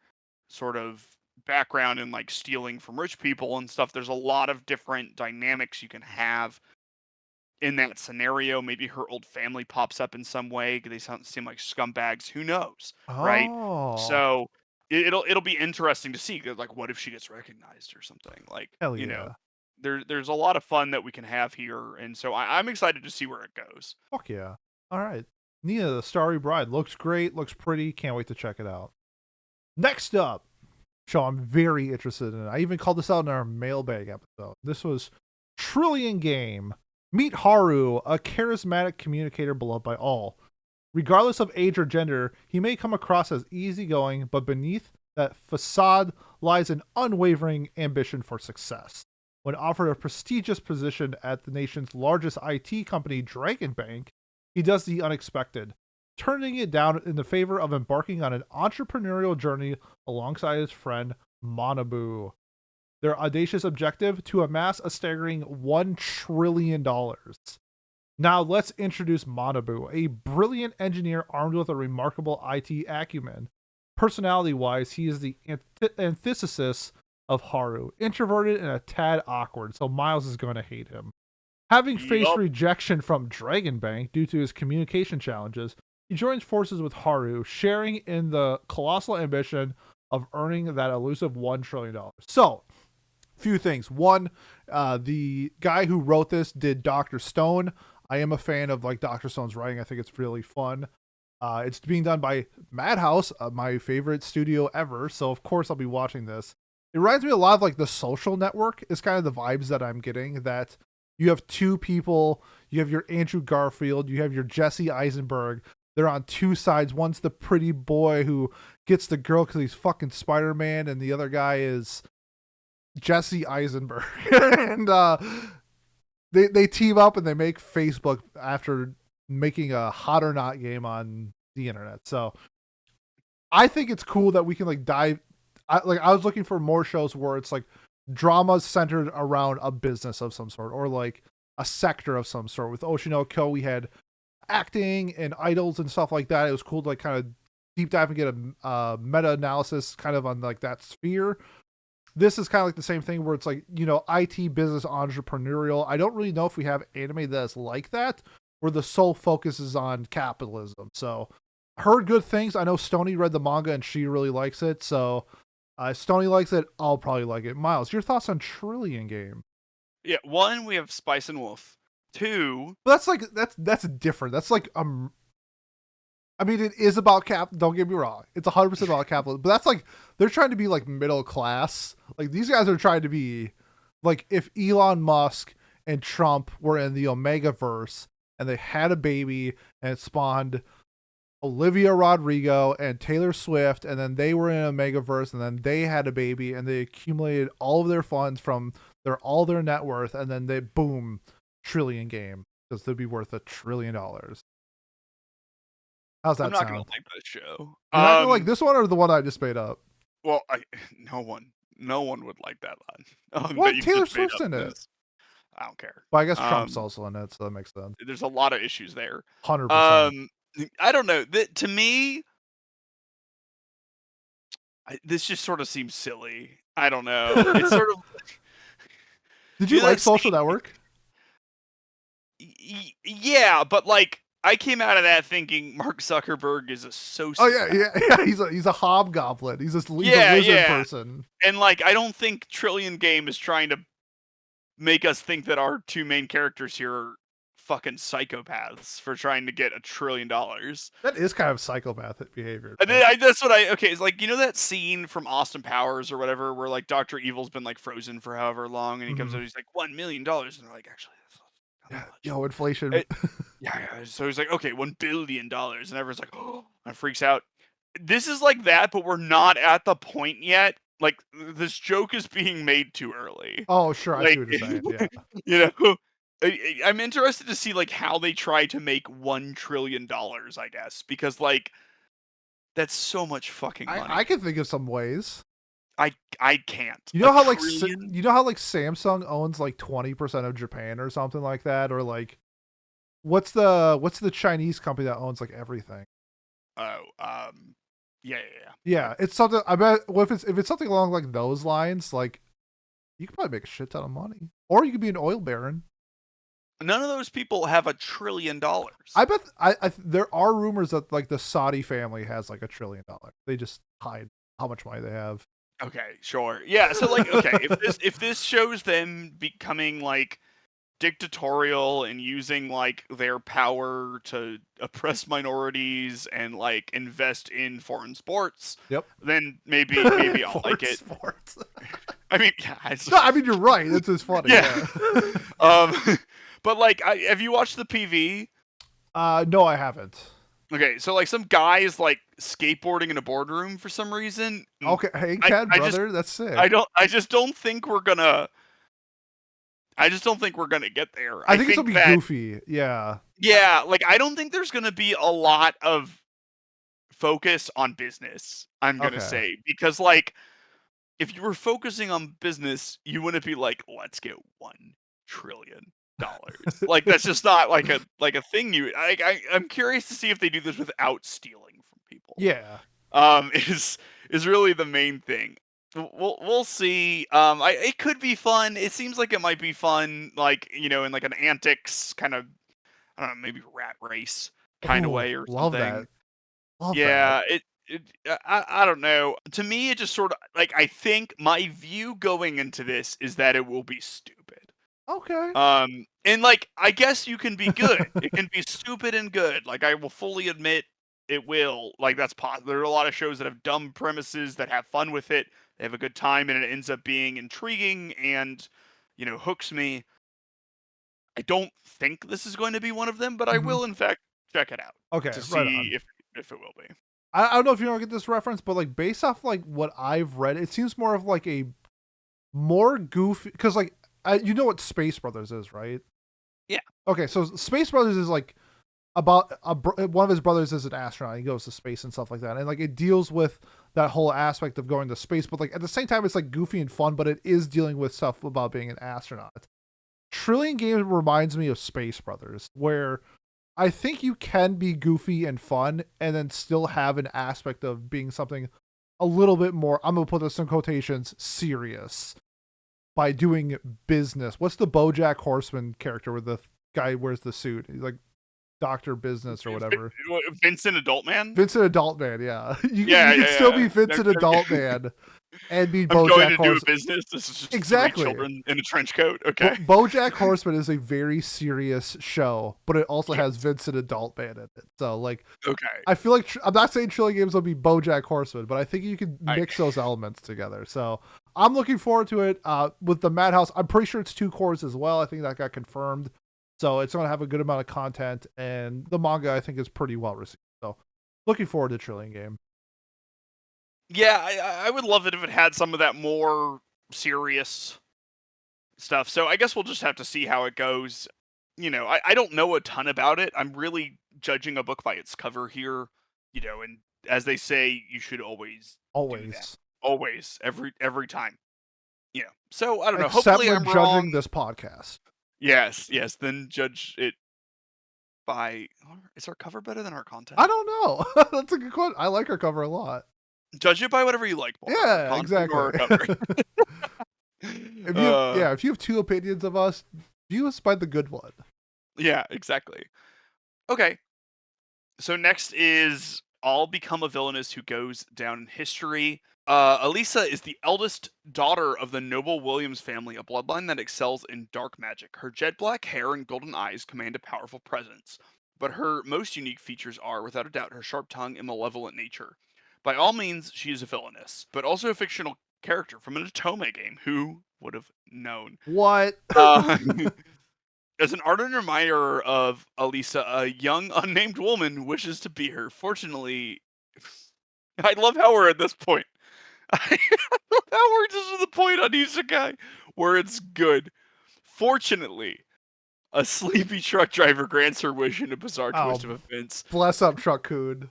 sort of background and like stealing from rich people and stuff. There's a lot of different dynamics you can have in that scenario. Maybe her old family pops up in some way. They seem like scumbags. Who knows, right? Oh, So it'll be interesting to see. 'Cause, like, what if she gets recognized or something? Like, hell yeah. there's a lot of fun that we can have here, and so I'm excited to see where it goes. Fuck yeah. All right. Nina, the Starry Bride looks great, looks pretty. Can't wait to check it out. Next up, show I'm very interested in. I even called this out in our mailbag episode. This was Trillion Game. Meet Haru, a charismatic communicator beloved by all. Regardless of age or gender, he may come across as easygoing, but beneath that facade lies an unwavering ambition for success. When offered a prestigious position at the nation's largest IT company, Dragon Bank, he does the unexpected, turning it down in the favor of embarking on an entrepreneurial journey alongside his friend Manabu. Their audacious objective: to amass a staggering $1 trillion. Now let's introduce Manabu, a brilliant engineer armed with a remarkable IT acumen. Personality-wise, he is the antithesis of Haru, introverted and a tad awkward, so Miles is going to hate him. Having faced Yup. rejection from Dragon Bank due to his communication challenges, he joins forces with Haru, sharing in the colossal ambition of earning that elusive $1 trillion. So, few things. One, the guy who wrote this did Dr. Stone. I am a fan of like Dr. Stone's writing. I think it's really fun. It's being done by Madhouse, my favorite studio ever. So of course I'll be watching this. It reminds me a lot of like The Social Network. Is kind of the vibes that I'm getting. That you have two people. You have your Andrew Garfield. You have your Jesse Eisenberg. They're on two sides. One's the pretty boy who gets the girl because he's fucking Spider-Man, and the other guy is Jesse Eisenberg. And they team up and they make Facebook after making a Hot or Not game on the internet. So I think it's cool that we can like dive. I was looking for more shows where it's like dramas centered around a business of some sort or like a sector of some sort. With Oshinoko, we had acting and idols and stuff like that. It was cool to like kind of deep dive and get a meta analysis kind of on like that sphere. This is kind of like the same thing where it's like, IT business entrepreneurial. I don't really know if we have anime that's like that, where the sole focus is on capitalism. So heard good things. I know Stony read the manga and she really likes it. So if Stony likes it, I'll probably like it. Miles, your thoughts on Trillion Game? Yeah. One, we have Spice and Wolf. Two. But that's different. That's like I mean, it is about cap. Don't get me wrong; it's 100% about capitalism. But that's like they're trying to be like middle class. Like these guys are trying to be like if Elon Musk and Trump were in the Omegaverse and they had a baby and it spawned Olivia Rodrigo and Taylor Swift, and then they were in a Megaverse, and then they had a baby, and they accumulated all of their funds from all their net worth, and then they boom, trillion game because they'd be worth $1 trillion. How's that I'm not sound? gonna like that show. You're not gonna like this one or the one I just made up? Well, no one would like that one. What? That you Taylor just made Swift's up in it. is- I don't care. But I guess Trump's also in it, so that makes sense. There's a lot of issues there. 100%. I don't know. To me, this just sort of seems silly. I don't know. It's sort of. Did you like Social Network? Yeah, but like I came out of that thinking Mark Zuckerberg is a sociopath. Oh yeah. He's a hobgoblin. He's a lizard person. And like I don't think Trillion Game is trying to make us think that our two main characters here are fucking psychopaths for trying to get $1 trillion. That is kind of psychopathic behavior. And that's what it's like, you know that scene from Austin Powers or whatever where like Dr. Evil's been like frozen for however long and he comes out, he's like $1 million, and they're like, actually that's not much. Yo, inflation. Yeah. So he's like, okay, $1 billion, and everyone's like, oh, and freaks out. This is like that, but we're not at the point yet. Like this joke is being made too early. Oh, sure, I see what you're saying. Yeah. You know, I'm interested to see like how they try to make $1 trillion, I guess, because like that's so much fucking money. I can think of some ways. I can't. You know how like Samsung owns like 20% of Japan or something like that, or like what's the Chinese company that owns like everything? Oh, yeah. Yeah, it's something. I bet if it's something along like those lines, like you could probably make a shit ton of money, or you could be an oil baron. None of those people have $1 trillion. I bet there are rumors that like the Saudi family has like $1 trillion. They just hide how much money they have. Okay, sure. Yeah, so like okay, if this shows them becoming like dictatorial and using like their power to oppress minorities and like invest in foreign sports, then maybe I'll like it. Sports. I mean, yeah, I mean you're right. It's just funny. Yeah. But like, have you watched the PV? No, I haven't. Okay, so like some guy is like skateboarding in a boardroom for some reason. Okay, hey, Cat brother, that's sick. I just don't think we're gonna get there. I think it'll be goofy. Yeah. Yeah, like I don't think there's gonna be a lot of focus on business. I'm gonna say because like if you were focusing on business, you wouldn't be like, let's get $1 trillion. Like that's just not like a thing. I'm curious to see if they do this without stealing from people. Yeah. Is really the main thing. We'll see. It could be fun. It seems like it might be fun, like in like an antics kind of, I don't know, maybe rat race kind of way or something. Love yeah, that. I don't know. To me, it just sort of like I think my view going into this is that it will be stupid. Okay. And like I guess you can be good. It can be stupid and good. Like I will fully admit it will. Like that's possible. There are a lot of shows that have dumb premises that have fun with it. They have a good time and it ends up being intriguing and hooks me. I don't think this is going to be one of them, but I will in fact check it out. Okay. To see if it will be. I don't know if you don't get this reference, but like based off like what I've read, it seems more of like a more goofy because like you know what Space Brothers is, right? Yeah. Okay, so Space Brothers is like about one of his brothers is an astronaut. He goes to space and stuff like that, and like it deals with that whole aspect of going to space. But like at the same time, it's like goofy and fun, but it is dealing with stuff about being an astronaut. Trillion Game reminds me of Space Brothers, where I think you can be goofy and fun, and then still have an aspect of being something a little bit more. I'm gonna put this in quotations, serious. By doing business. What's the BoJack Horseman character where the guy wears the suit? He's like Dr. Business or whatever. Vincent Adultman? Vincent Adultman, yeah. You can still be Vincent Adultman and be I'm BoJack going to Horseman. do a business. This is just exactly. 3 children in a trench coat. Okay. BoJack Horseman is a very serious show, but it also has Vincent Adultman in it. So like, I feel like I'm not saying Trillion Games will be BoJack Horseman, but I think you can mix those elements together. So I'm looking forward to it. With the Madhouse, I'm pretty sure it's 2 cores as well. I think that got confirmed. So it's going to have a good amount of content, and the manga I think is pretty well received. So looking forward to Trillion Game. Yeah, I would love it if it had some of that more serious stuff. So I guess we'll just have to see how it goes. I don't know a ton about it. I'm really judging a book by its cover here. And as they say, you should always do that. Always, every time. So I don't know. Except Hopefully when I'm judging wrong. this podcast. Yes. Then judge it by. Is our cover better than our content? I don't know. That's a good question. I like our cover a lot. Judge it by whatever you like more. Yeah, exactly. Or cover. If you have 2 opinions of us, view us by the good one. Yeah, exactly. Okay. So next is I'll Become a Villainess Who Goes Down in History. Elisa is the eldest daughter of the noble Williams family, a bloodline that excels in dark magic. Her jet black hair and golden eyes command a powerful presence, but her most unique features are, without a doubt, her sharp tongue and malevolent nature. By all means, she is a villainess, but also a fictional character from an Otome game. Who would have known? What? As an ardent reminder of Elisa, a young, unnamed woman wishes to be her. Fortunately, I love how we're at this point. I love how we're just at the point on Isekai where it's good. Fortunately, a sleepy truck driver grants her wish in a bizarre twist of events. Bless up, Truck-kun.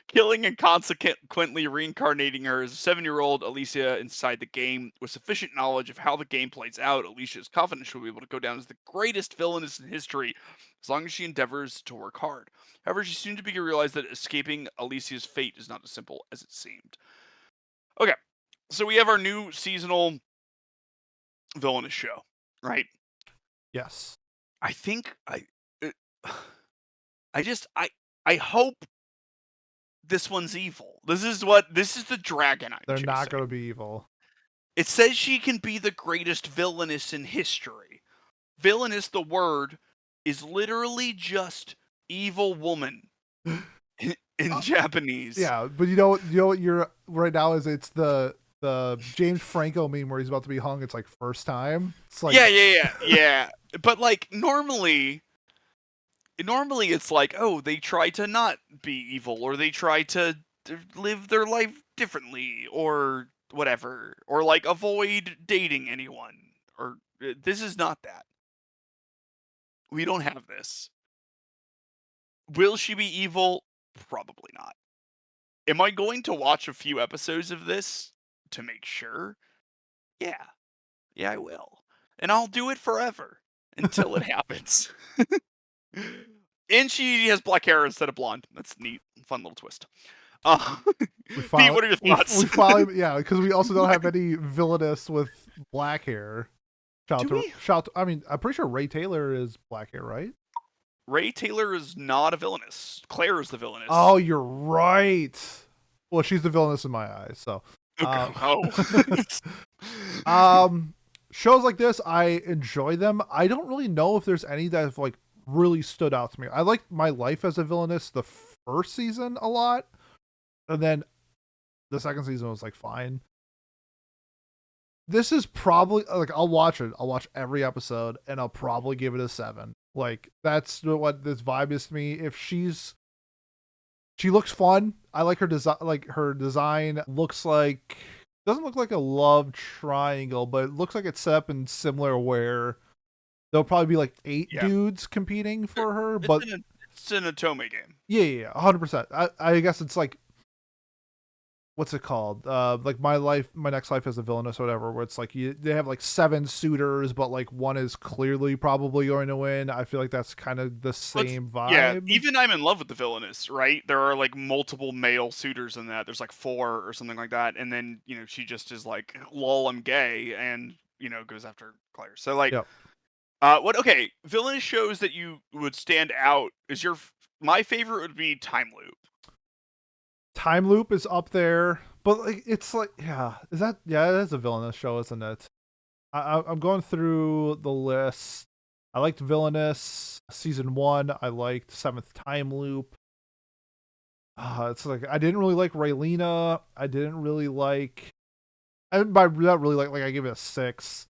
Killing and consequently reincarnating her as a 7-year-old Alicia inside the game. With sufficient knowledge of how the game plays out, Alicia is confident she'll be able to go down as the greatest villainess in history, as long as she endeavors to work hard. However, she soon to begin to realize that escaping Alicia's fate is not as simple as it seemed. Okay, so we have our new seasonal villainous show, right? Yes. I think I hope this one's evil. This is the dragon I'm They're chasing. not going to be evil. It says she can be the greatest villainess in history. Villainess, the word, is literally just evil woman in Japanese. Yeah, but you know what you're right now is it's the James Franco meme where he's about to be hung. It's like first time. It's like Yeah. But like normally it's like, oh, they try to not be evil, or they try to live their life differently, or whatever, or like avoid dating anyone. Or this is not that. We don't have this. Will she be evil? Probably not. Am I going to watch a few episodes of this to make sure? Yeah, I will. And I'll do it forever until it happens. And she has black hair instead of blonde. That's neat. Fun little twist. Pete, what are your thoughts? We finally, because we also don't have any villainous with black hair. I mean, I'm pretty sure Ray Taylor is black hair, right? Ray Taylor is not a villainess. Claire is the villainess. Oh, you're right. Well, she's the villainess in my eyes. So, shows like this, I enjoy them. I don't really know if there's any that have like really stood out to me. I liked My Life as a Villainess the first season a lot, and then the second season was like fine. This is probably like I'll watch it. I'll watch every episode, and I'll probably give it a 7. Like that's what this vibe is to me. If she looks fun. I like her design. Like her design doesn't look like a love triangle, but it looks like it's set up in similar where there'll probably be like 8 dudes competing for her. But it's an Otome game. Yeah, 100%. I guess it's like, what's it called? Like My Next Life as a Villainess or whatever, where it's like they have like 7 suitors, but like one is clearly probably going to win. I feel like that's kind of the same vibe. Yeah, even I'm in love with the villainess, right? There are like multiple male suitors in that. There's like 4 or something like that, and then she just is like, "Lol, I'm gay," and goes after Claire. So like, Okay, villainous shows that you would stand out is my favorite would be Time Loop. Time Loop is up there, but like it's like it is a villainous show, isn't it? I'm going through the list. I liked Villainous season 1. I liked 7th Time Loop. It's like I didn't really like Raylena. I didn't really like and by that really like I give it a 6.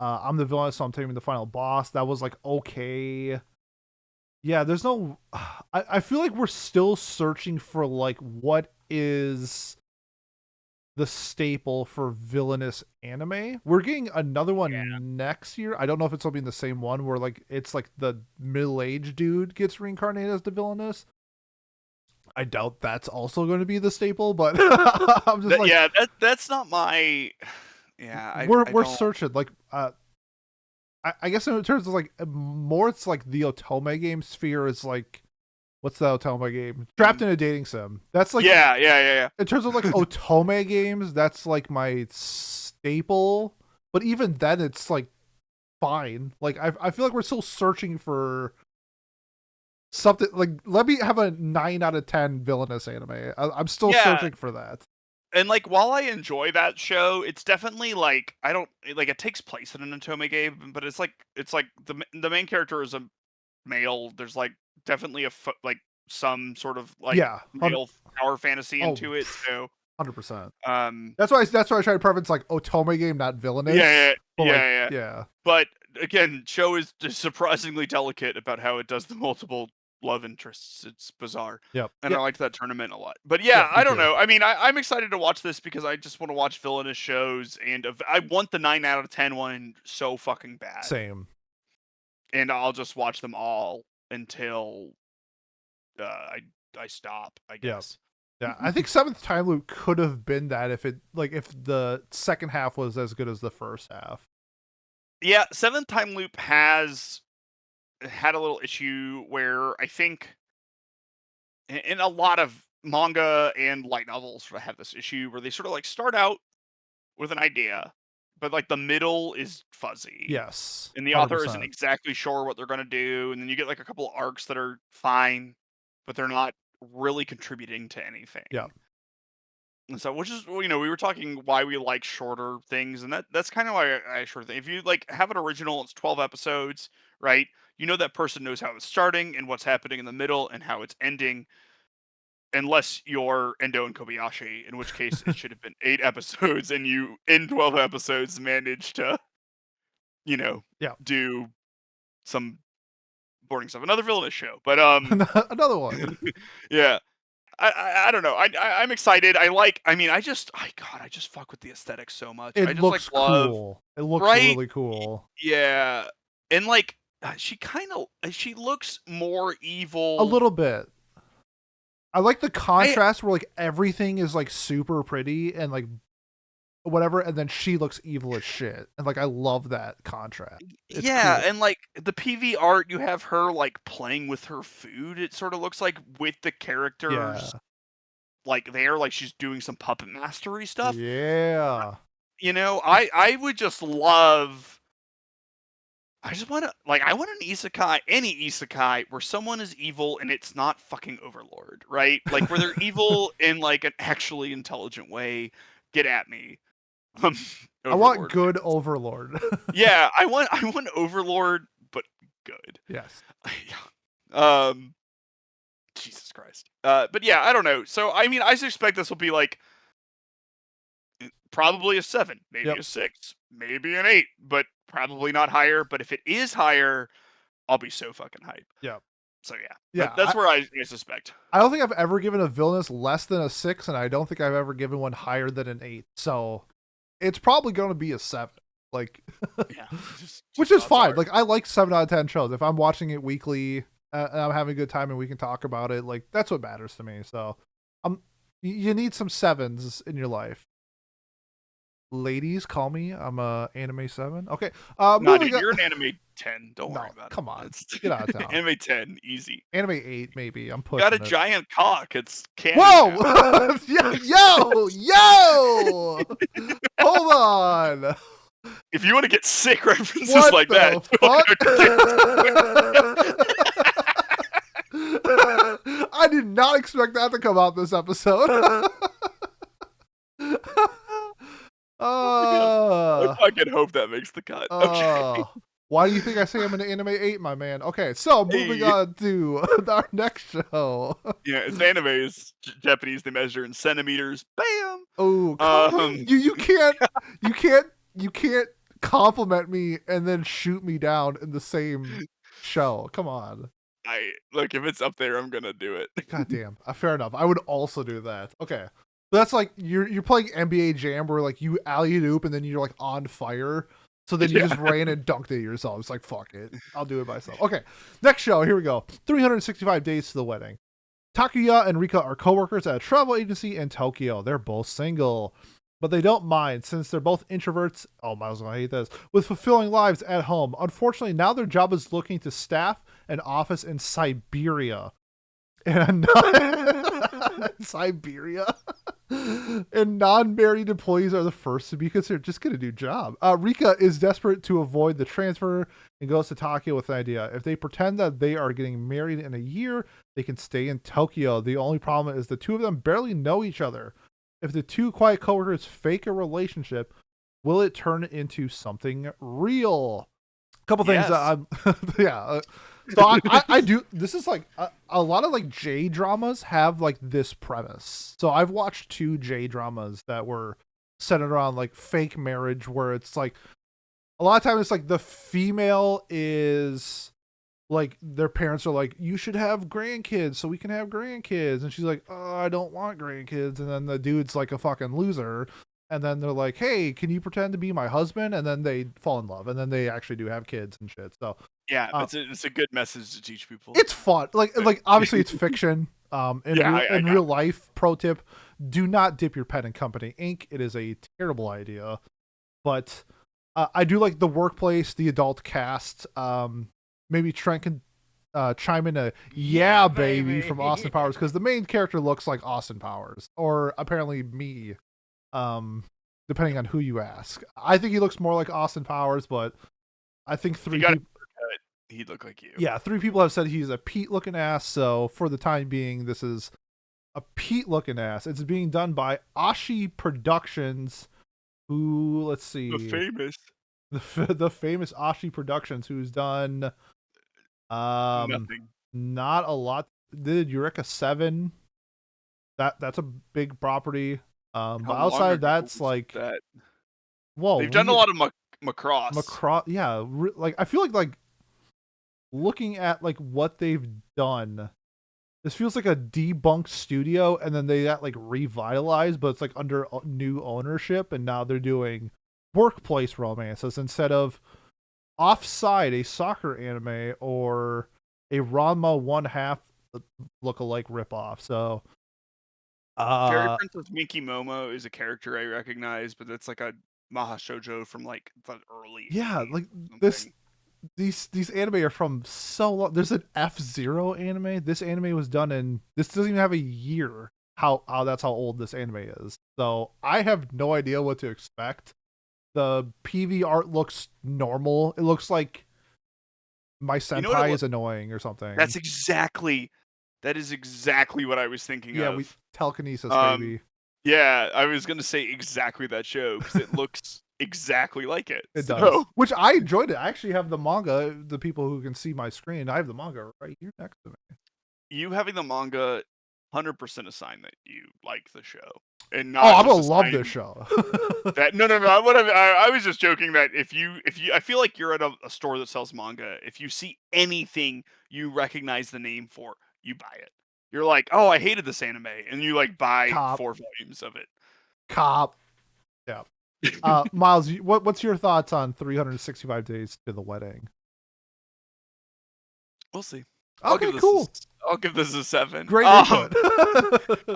I'm the villain, so I'm taking the final boss. That was like okay. Yeah, there's no. I feel like we're still searching for like what is the staple for villainous anime. We're getting another one next year. I don't know if it's gonna be the same one where like it's like the middle-aged dude gets reincarnated as the villainous. I doubt that's also going to be the staple, but I'm just like, yeah, that's not my. Yeah, I we're don't. searching like I guess in terms of like more, it's like the Otome game sphere is like, what's the Otome game? Trapped in a dating sim. That's like yeah. In terms of like Otome games, that's like my staple. But even then, it's like fine. Like I feel like we're still searching for something. Like let me have a 9 out of 10 villainous anime. I'm still searching for that. And like while I enjoy that show, it's definitely like I don't like it takes place in an Otome game, but it's like the main character is a male. There's like definitely like some sort of like male power fantasy into it. So 100%. um, That's why I try to preference like Otome game, not villainous. Yeah. But again, show is just surprisingly delicate about how it does the multiple love interests. It's bizarre. Yep. And I liked that tournament a lot. But yeah, I don't know. I mean, I'm excited to watch this because I just want to watch villainous shows, and I want the 9 out of 10 one so fucking bad. Same. And I'll just watch them all until I stop, I guess. Yeah, I think Seventh Time Loop could have been that if the second half was as good as the first half. Yeah, Seventh Time Loop has had a little issue where I think in a lot of manga and light novels sort of have this issue where they sort of like start out with an idea, but like the middle is fuzzy. Yes. And the 100%. author isn't exactly sure what they're going to do. And then you get like a couple of arcs that are fine, but they're not really contributing to anything. Yeah. And so, which is, we were talking why we like shorter things. And that's kind of why I sort of think if you like have an original, it's 12 episodes, right? You know, that person knows how it's starting and what's happening in the middle and how it's ending. Unless you're Endo and Kobayashi, in which case it should have been 8 episodes, and you in 12 episodes managed to, do some boring stuff. Another villainous show, but another one. Yeah, I don't know. I'm excited. I just fuck with the aesthetic so much. It I just looks love. cool. It looks right? really cool. Yeah, and like she looks more evil. A little bit. I like the contrast where like everything is like super pretty and like whatever, and then she looks evil as shit. And like I love that contrast. It's cool. And like the PV art, you have her like playing with her food. It sort of looks like with the characters like she's doing some puppet mastery stuff. Yeah. I would just love. I just want to I want an isekai, any isekai where someone is evil and it's not fucking Overlord, right? Like where they're evil in like an actually intelligent way. Get at me. I want good Overlord. Yeah, I want Overlord, but good. Yes. Jesus Christ. But yeah, I don't know. So I mean, I suspect this will be like probably a 7, maybe a 6, maybe an 8, but probably not higher. But if it is higher, I'll be so fucking hyped. Yeah. So yeah, that's where I suspect. I don't think I've ever given a villainous less than a 6, and I don't think I've ever given one higher than an 8. So it's probably going to be a 7. Like, which is fine. Like, I like 7 out of 10 shows. If I'm watching it weekly and I'm having a good time and we can talk about it, like that's what matters to me. So, you need some 7s in your life. Ladies, call me. I'm a anime 7. Okay. Dude, you're an anime 10. Don't worry about it. Come on. Get out of town. Anime 10, easy. Anime 8, maybe. I'm pushing. Got a giant cock. It's canon. Whoa! yo! Hold on. If you want to get sick references like that, I did not expect that to come out this episode. I fucking hope that makes the cut. Okay. Why do you think I say I'm an anime 8, my man? Okay, so moving on to our next show. Yeah, it's anime is Japanese. They measure in centimeters. Bam! Oh, Um, you can't compliment me and then shoot me down in the same show. Come on. I look, if it's up there, I'm gonna do it. God damn. Fair enough. I would also do that. Okay. That's like you're playing NBA Jam where like you alley oop and then you're like on fire. So then you Yeah. just ran and dunked it yourself. It's like fuck it. I'll do it myself. Okay. Next show. Here we go. 365 days to the wedding. Takuya and Rika are coworkers at a travel agency in Tokyo. They're both single, but they don't mind since they're both introverts. Oh, Miles, I hate this. With fulfilling lives at home. Unfortunately, now their job is looking to staff an office in Siberia. And Siberia. And non-married employees are the first to be considered. Just get a new job. Rika is desperate to avoid the transfer and goes to Tokyo with an idea. If they pretend that they are getting married in a year, they can stay in Tokyo. The only problem is the two of them barely know each other. If the two quiet coworkers fake a relationship, will it turn into something real? Couple things. Yes. Yeah. So I do. This is like a lot of like J dramas have like this premise. So I've watched 2 J dramas that were centered around like fake marriage, where it's like a lot of times it's like the female is like their parents are like, you should have grandkids so we can have grandkids, and she's like, oh, I don't want grandkids, and then the dude's like a fucking loser. And then they're like, hey, can you pretend to be my husband? And then they fall in love, and then they actually do have kids and shit. So Yeah, it's a good message to teach people. it's fun. Like obviously it's fiction. Yeah, I in know. real life, pro tip: do not dip your pen in company ink. It is a terrible idea. But I do like the workplace, the adult cast. Maybe Trent can chime in a yeah, baby from Austin Powers, because the main character looks like Austin Powers, or apparently me. Depending on who you ask, I think he looks more like Austin Powers, but I think If you 3 got a people. haircut, he'd look like you. Yeah, 3 people have said he's a Pete looking ass. So for the time being, this is a Pete looking ass. It's being done by Ashi Productions, who, let's see, The famous. the famous Ashi Productions, who's done Nothing. not a lot. Did Eureka 7? That's a big property. But How long outside of ago that's was like, that? whoa, They've done a lot of Macross. Yeah, like I feel like looking at like what they've done, this feels like a debunked studio, and then they got like revitalized, but it's like under new ownership, and now they're doing workplace romances instead of Offside, a soccer anime, or a Ranma 1/2 look-alike ripoff. So Fairy Princess Minky Momo is a character I recognize, but that's like a Maha Shoujo from like the early yeah, 80s like or this something. these anime are from so long. There's an F-Zero anime. This anime was done in, this doesn't even have a year. How that's how old this anime is. So I have no idea what to expect. The PV art looks normal. It looks like my You know what senpai is annoying or something. that is exactly what I was thinking Yeah, we of. telekinesis, Um, baby. yeah, I was gonna say exactly that show because it looks exactly like it. It So does. Which I enjoyed it. I actually have the manga. The people who can see my screen, I have the manga right here next to me. you having the manga, 100% a sign that you like the show, and Oh, not I'm just gonna a love this sign show. that no. I was just joking that if you I feel like you're at a store that sells manga. If you see anything you recognize the name for, you buy it. You're like, oh, I hated this anime, and you like buy Cop. 4 volumes of it. Cop. Yeah. Miles, what's your thoughts on 365 Days to the Wedding? We'll see. Okay, cool. I'll give this a 7. Great input.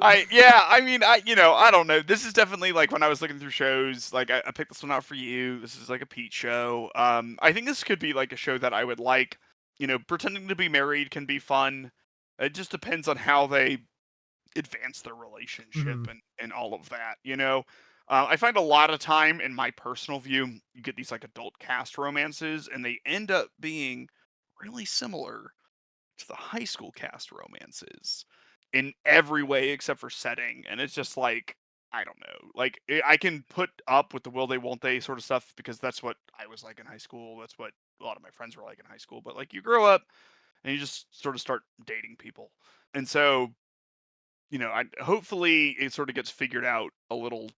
I mean, I don't know. This is definitely like when I was looking through shows, like I picked this one out for you. This is like a Pete show. I think this could be like a show that I would like. Pretending to be married can be fun. It just depends on how they advance their relationship Mhm. and all of that. I find a lot of time in my personal view, you get these like adult cast romances, and they end up being really similar to the high school cast romances in every way except for setting. And it's just like, I don't know. Like, I can put up with the will they, won't they sort of stuff because that's what I was like in high school. That's what a lot of my friends were like in high school. But like, you grow up and you just sort of start dating people. And so hopefully it sort of gets figured out a little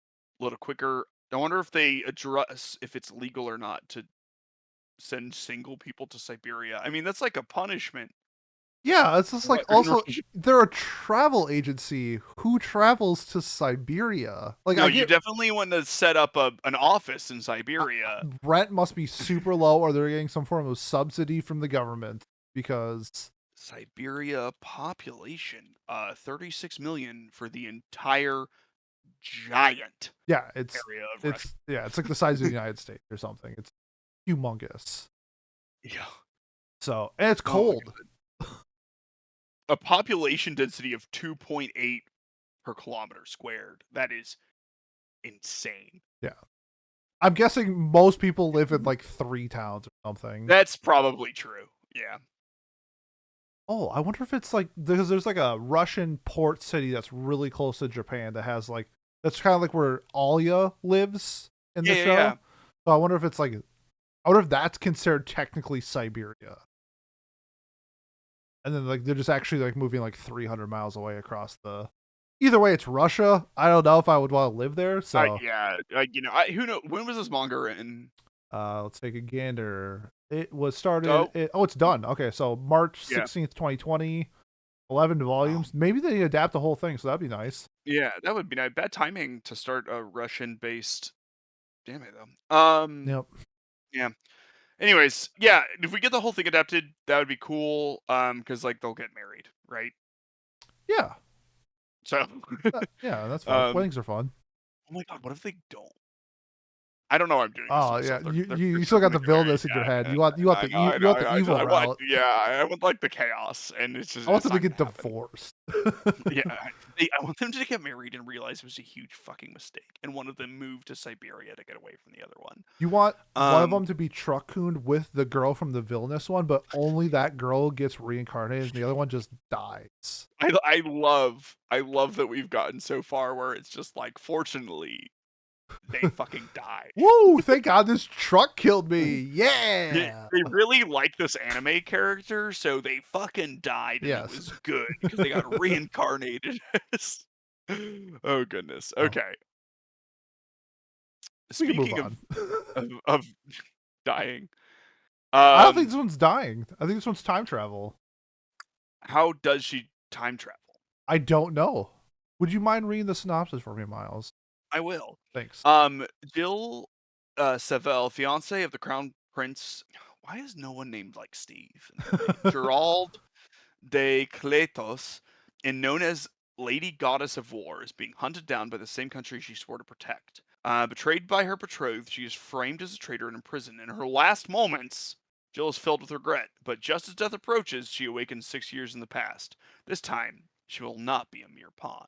quicker. I wonder if they address if it's legal or not to send single people to Siberia. I mean, that's like a punishment. Yeah, it's just like In also they're a travel agency who travels to Siberia. Like No, I you get definitely want to set up an office in Siberia. rent must be super low, or they're getting some form of subsidy from the government because Siberia population, 36 million for the entire giant yeah, area of Russia. it's like the size of the United States or something. It's humongous. Yeah. So and it's Oh my cold. God. A population density of 2.8 per kilometer squared. That is insane. Yeah. I'm guessing most people live in like 3 towns or something. That's probably true. Yeah. Oh, I wonder if it's like because there's like a Russian port city that's really close to Japan that has like that's kind of like where Alya lives in the Yeah, show. yeah. So I wonder if it's like I wonder if that's considered technically Siberia. And then like they're just actually like moving like 300 miles away across the. Either way, it's Russia. I don't know if I would want to live there. So Yeah, who knows? When was this manga written? let's take a gander. It was started. Oh, It's done. Okay, so March yeah. 16th, 2020. 11 volumes. Oh. Maybe they adapt the whole thing, so that'd be nice. Yeah, that would be nice. Bad timing to start a Russian-based anime, though. Yep. Yeah. Anyways, yeah, if we get the whole thing adapted, that would be cool. Because like they'll get married, right? Yeah. So, Yeah, that's fun. um, Weddings are fun. oh my god, what if they don't? I don't know why I'm doing this to Oh yeah, myself. you still got the villainous in your head. You want I know, I know, the evil I want, route. yeah, I want like the chaos, and I want it's them to not get gonna happen. divorced. Yeah, I want them to get married and realize it was a huge fucking mistake, and one of them moved to Siberia to get away from the other one. You want one of Um, them to be truck-cooned with the girl from the villainous one, but only that girl gets reincarnated, and the other one just dies. I love that we've gotten so far where it's just like, fortunately, they fucking die. Woo! Thank God this truck killed me. They, Yeah. they really like this anime character, so they fucking died, and it Yes. was good because they got reincarnated. Oh goodness. Oh. Okay. We can move Speaking on. of dying, I don't think this one's dying. I think this one's time travel. how does she time travel? I don't know. Would you mind reading the synopsis for me, Miles? I will. Thanks. Jill Savelle, fiance of the crown prince. Why is no one named like Steve? Gerald de Cletos, and known as Lady Goddess of War, is being hunted down by the same country she swore to protect. Betrayed by her betrothed, she is framed as a traitor and imprisoned. In her last moments, Jill is filled with regret, but just as death approaches, she awakens 6 years in the past. This time, she will not be a mere pawn.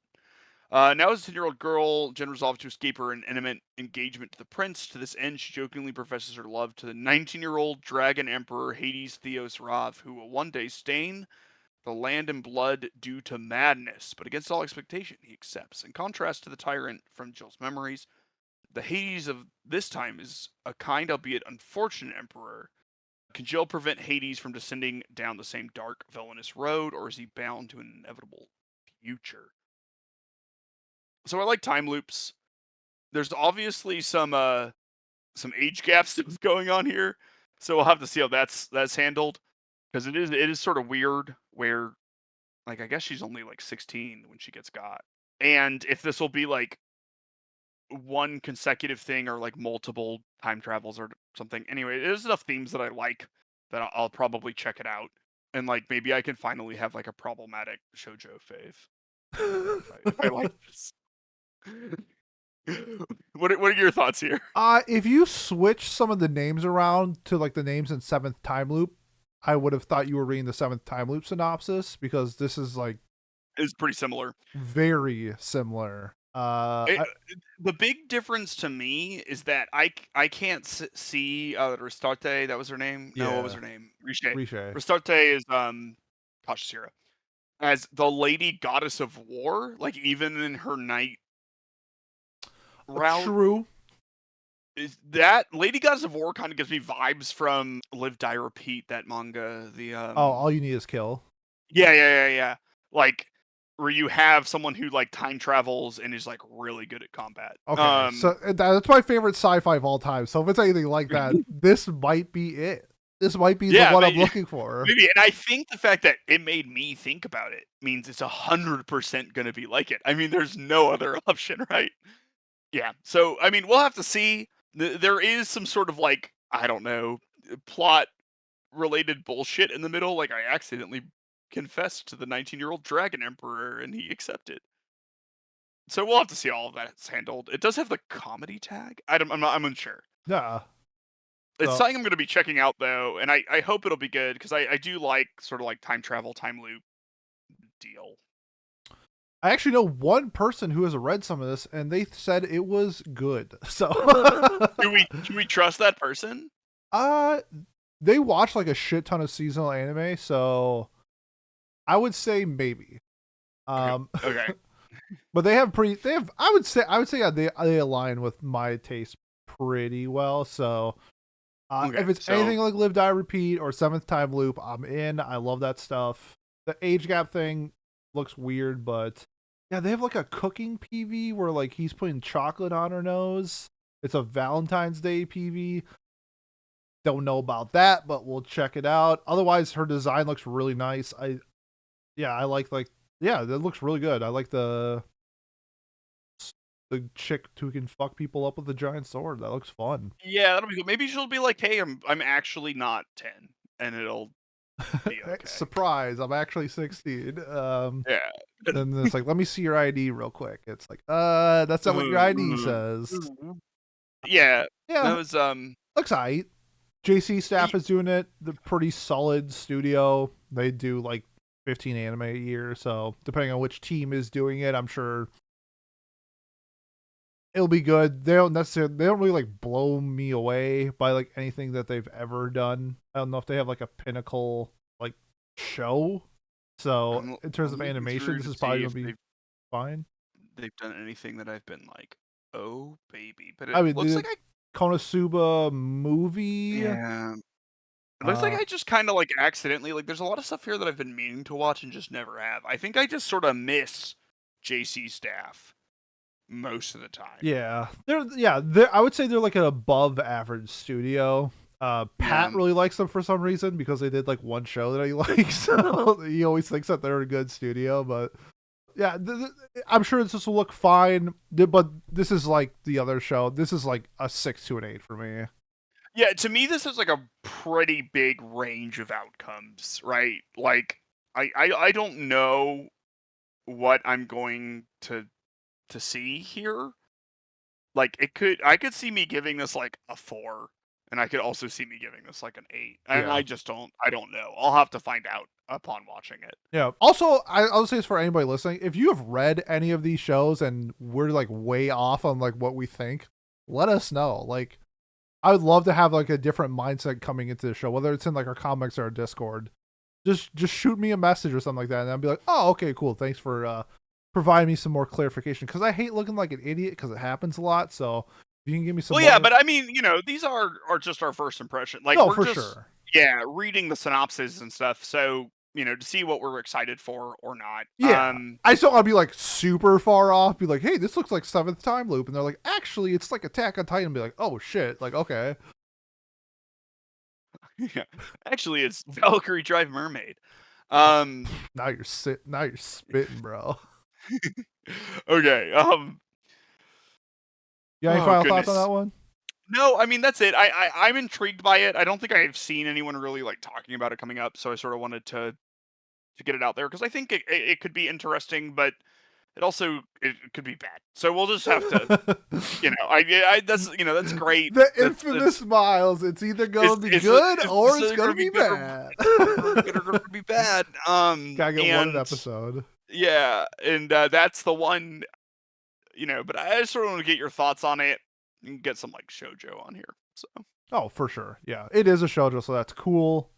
Now, as a 10-year-old girl, Jen resolved to escape her intimate engagement to the prince. To this end, she jokingly professes her love to the 19-year-old dragon emperor Hades Theos Rav, who will one day stain the land in blood due to madness. But against all expectation, he accepts. In contrast to the tyrant from Jill's memories, the Hades of this time is a kind, albeit unfortunate emperor. Can Jill prevent Hades from descending down the same dark, villainous road, or is he bound to an inevitable future? So I like time loops. There's obviously some age gap stuff going on here, so we'll have to see how that's handled, because it is sort of weird where, like, I guess she's only like 16 when she gets got, and if this will be like one consecutive thing or like multiple time travels or something. Anyway, there's enough themes that I like that I'll probably check it out, and like maybe I can finally have like a problematic shoujo fave if I like this. What are your thoughts here? If you switch some of the names around to like the names in Seventh Time Loop, I would have thought you were reading the Seventh Time Loop synopsis because this is like It's pretty similar. very similar. The big difference to me is that I can't see Restarte. That was her name. No, what was Yeah. her name? Riche. Riche. Restarte is Kashira as the Lady Goddess of War. Like even in her night route, True. is that Lady Goddess of War kind of gives me vibes from Live Die Repeat, that manga. The Oh, all you need is kill. yeah. Like where you have someone who like time travels and is like really good at combat. Okay, so that's my favorite sci-fi of all time. So if it's anything like that, this might be it. This might be the Yeah, one I'm looking for. maybe, and I think the fact that it made me think about it means it's 100% gonna be like it. I mean, there's no other option, right? Yeah. So, I mean, we'll have to see. There is some sort of like, I don't know, plot related bullshit in the middle. Like, I accidentally confessed to the 19-year-old dragon emperor and he accepted. So we'll have to see all of that's handled. It does have the comedy tag. I'm unsure. Yeah. It's So something I'm going to be checking out though, and I hope it'll be good because I do like sort of like time travel, time loop deal. I actually know one person who has read some of this, and they said it was good. So, Do we trust that person? uh, they watch like a shit ton of seasonal anime, so I would say maybe. Okay. But they have I would say yeah, they align with my taste pretty well. So, Okay. if it's anything like Live Die Repeat or Seventh Time Loop, I'm in. I love that stuff. The age gap thing looks weird, but yeah, they have like a cooking PV where like he's putting chocolate on her nose. It's a Valentine's Day PV. Don't know about that, but we'll check it out. Otherwise, her design looks really nice. I like yeah, that looks really good. I like the chick who can fuck people up with a giant sword. That looks fun. Yeah, that'll be good. Maybe she'll be like, "Hey, I'm actually not 10," and it'll be okay. Surprise! I'm actually 16. Yeah. Then it's like, let me see your ID real quick. It's like, that's not what your ID says. Yeah. Yeah, That was looks aight. JC staff is doing it. The pretty solid studio. They do like 15 anime a year, so depending on which team is doing it, I'm sure it'll be good. They don't really like blow me away by like anything that they've ever done. I don't know if they have like a pinnacle like show. So in terms of animation, this is probably gonna be fine. They've done anything that I've been like, oh baby, but I it mean, looks the like I Konosuba movie. yeah. It looks like I just kind of like accidentally like. There's a lot of stuff here that I've been meaning to watch and just never have. I think I just sort of miss JC staff most of the time. Yeah, I would say they're like an above average studio. Pat really likes them for some reason because they did like one show that he likes. So he always thinks that they're a good studio, but yeah, I'm sure this will look fine. But this is like the other show. This is like a 6 to an 8 for me. Yeah, to me, this is like a pretty big range of outcomes, right? Like, I don't know what I'm going to see here. Like, I could see me giving this like a 4, and I could also see me giving this like an 8. And Yeah. I don't know. I'll have to find out upon watching it. Yeah. Also, I'll say this for anybody listening: if you have read any of these shows and we're like way off on like what we think, let us know. Like, I would love to have like a different mindset coming into the show, whether it's in like our comics or our Discord. Just shoot me a message or something like that, and I'll be like, oh, okay, cool. Thanks for providing me some more clarification, because I hate looking like an idiot because it happens a lot. So if you can give me some. Well, yeah, but I mean, you know, these are just our first impression. Like, no, we're for just sure. yeah, reading the synopsis and stuff. So you know, to see what we're excited for or not. Yeah, I just don't want to be like super far off. Be like, hey, this looks like Seventh Time Loop, and they're like, actually, it's like Attack on Titan. Be like, oh shit, like okay. Yeah, actually, it's Valkyrie Drive Mermaid. Now you're spitting, bro. Okay. You got any final thoughts on that one? No, I mean that's it. I'm intrigued by it. I don't think I've seen anyone really like talking about it coming up, so I sort of wanted to get it out there because I think it could be interesting, but it could be bad. So we'll just have to, you know, that's you know that's great. The infamous Miles. It's either gonna be good or it's gonna be bad. It's gonna be bad. Gotta get one an episode. Yeah, and that's the one. You know, but I just sort of want to get your thoughts on it and get some like shoujo on here. So. Oh, for sure. Yeah, it is a shoujo, so that's cool.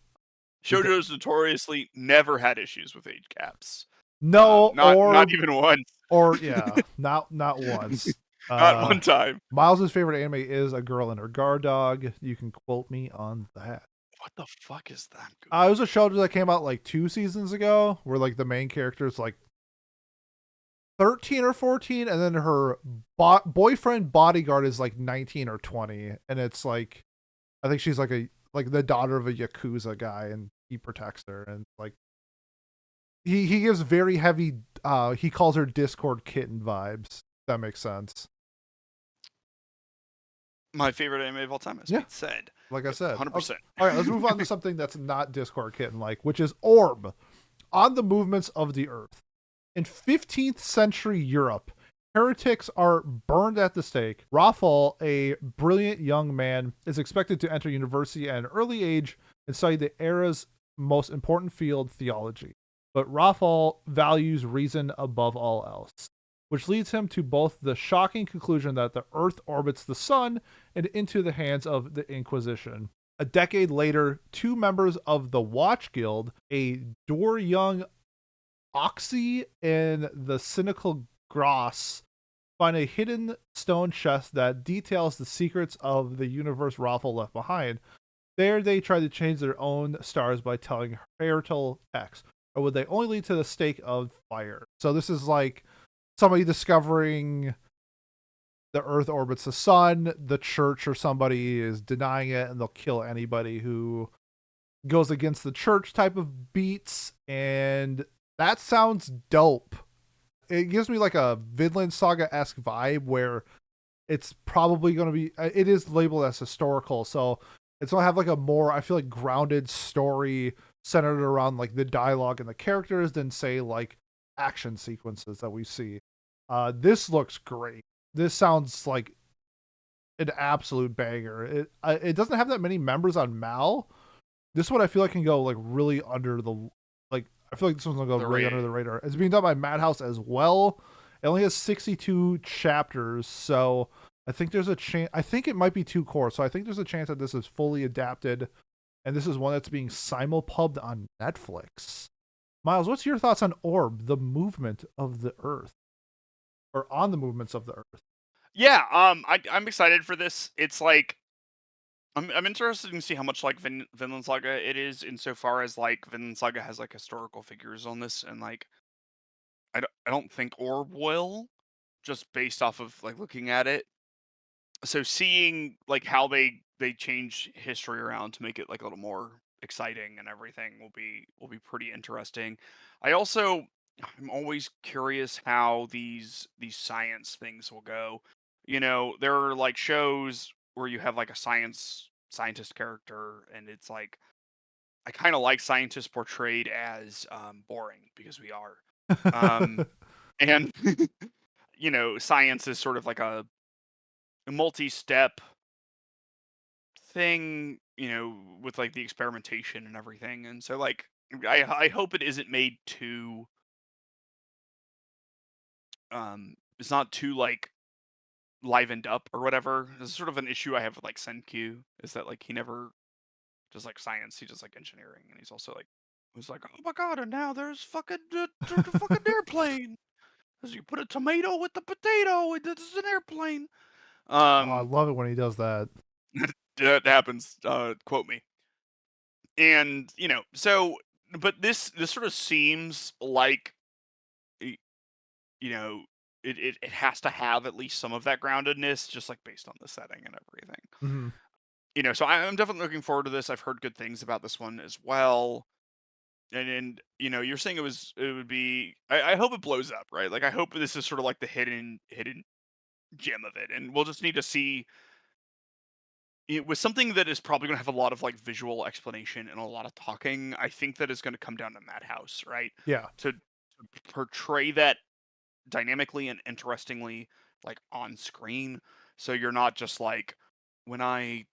Shoujo's notoriously never had issues with age caps. No, not even once. Or yeah, not once. Not one time. Miles's favorite anime is A Girl and Her Guard Dog. You can quote me on that. What the fuck is that? It was a shoujo that came out like 2 seasons ago, where like the main character is like 13 or 14, and then her boyfriend bodyguard is like 19 or 20, and it's like I think she's like the daughter of a Yakuza guy, and he protects her, and like he gives very heavy he calls her Discord kitten vibes. That makes sense. My favorite anime of all time, as Yeah, Pete said. like I said. 100%. All right, let's move on to something that's not Discord kitten like, which is Orb on the movements of the Earth. In 15th century Europe, heretics are burned at the stake. Rafael, a brilliant young man, is expected to enter university at an early age and study the era's most important field, theology. But Rafael values reason above all else, which leads him to both the shocking conclusion that the Earth orbits the Sun and into the hands of the Inquisition. A decade later, two members of the Watch Guild, a Dor Young Oxy and the cynical Gross, find a hidden stone chest that details the secrets of the universe Raffle left behind. There, they try to change their own stars by telling Hertel X, or would they only lead to the stake of fire? So this is like somebody discovering the Earth orbits the sun, the church or somebody is denying it, and they'll kill anybody who goes against the church type of beats, and that sounds dope. It gives me like a Vinland Saga-esque vibe where it's probably going to be, it is labeled as historical, so it's going to have like a more, I feel like, grounded story centered around like the dialogue and the characters than say like action sequences that we see. This looks great. This sounds like an absolute banger. It doesn't have that many members on Mal. This one I feel like can go like really under the, like, I feel like this one's gonna go really under the radar. It's being done by Madhouse as well. It only has 62 chapters, so I think there's a chance. I think it might be 2 core, so I think there's a chance that this is fully adapted, and this is one that's being simulpubbed on Netflix. Miles, what's your thoughts on Orb, the movement of the Earth, or on the movements of the Earth? Yeah, I'm excited for this. It's like I'm interested to see how much like Vinland Saga it is insofar as like Vinland Saga has like historical figures on this, and like I don't think Orb will, just based off of like looking at it. So seeing like how they change history around to make it like a little more exciting and everything will be pretty interesting. I also I'm always curious how these science things will go. You know, there are like shows where you have like a scientist character, and it's like I kind of like scientists portrayed as boring because we are. Um, and you know, science is sort of like a multi-step thing, you know, with like the experimentation and everything. And so like I hope it isn't made too it's not too like livened up or whatever. This is sort of an issue I have with like Senkyu, is that like he never does like science, he does like engineering, and he's also like was like, oh my god, and now there's fucking fucking airplane. 'Cause you put a tomato with the potato, and this is an airplane. Oh, I Um love it when he does that. that happens, quote me. And, you know, so but this sort of seems like y- you know, it has to have at least some of that groundedness, just like based on the setting and everything. Mm-hmm. You know, so I'm definitely looking forward to this. I've heard good things about this one as well. And you know, you're saying it would be I hope it blows up, right? Like I hope this is sort of like the hidden gem of it. And we'll just need to see with something that is probably going to have a lot of like visual explanation and a lot of talking. I think that is going to come down to Madhouse, right? Yeah. To portray that dynamically and interestingly, like on screen. So you're not just like, when I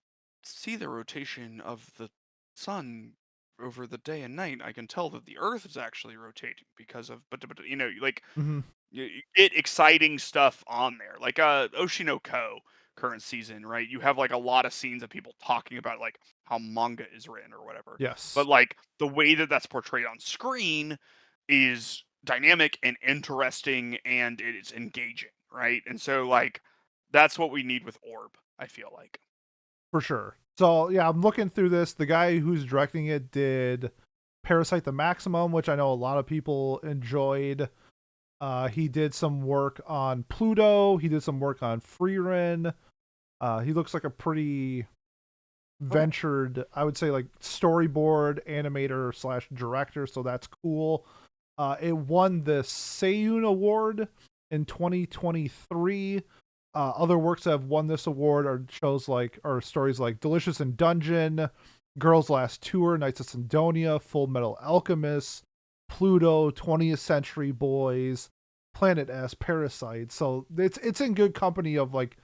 see the rotation of the sun over the day and night, I can tell that the Earth is actually rotating because of, but you know, like Mm-hmm. you get exciting stuff on there, like Oshinoko current season, right? You have like a lot of scenes of people talking about like how manga is written or whatever, Yes. but like the way that that's portrayed on screen is dynamic and interesting, and it is engaging, right? And so like that's what we need with Orb, I feel like. For sure. So yeah, I'm looking through this. The guy who's directing it did Parasite the Maximum, which I know a lot of people enjoyed. He did some work on Pluto. He did some work on Freerin. He looks like a pretty ventured, I would say, like storyboard animator slash director. So that's cool. It won the Seiyun Award in 2023. Other works that have won this award are stories like Delicious in Dungeon, Girls Last Tour, Knights of Sidonia, Full Metal Alchemist, Pluto, 20th Century Boys, Planet S, Parasite. So it's in good company of like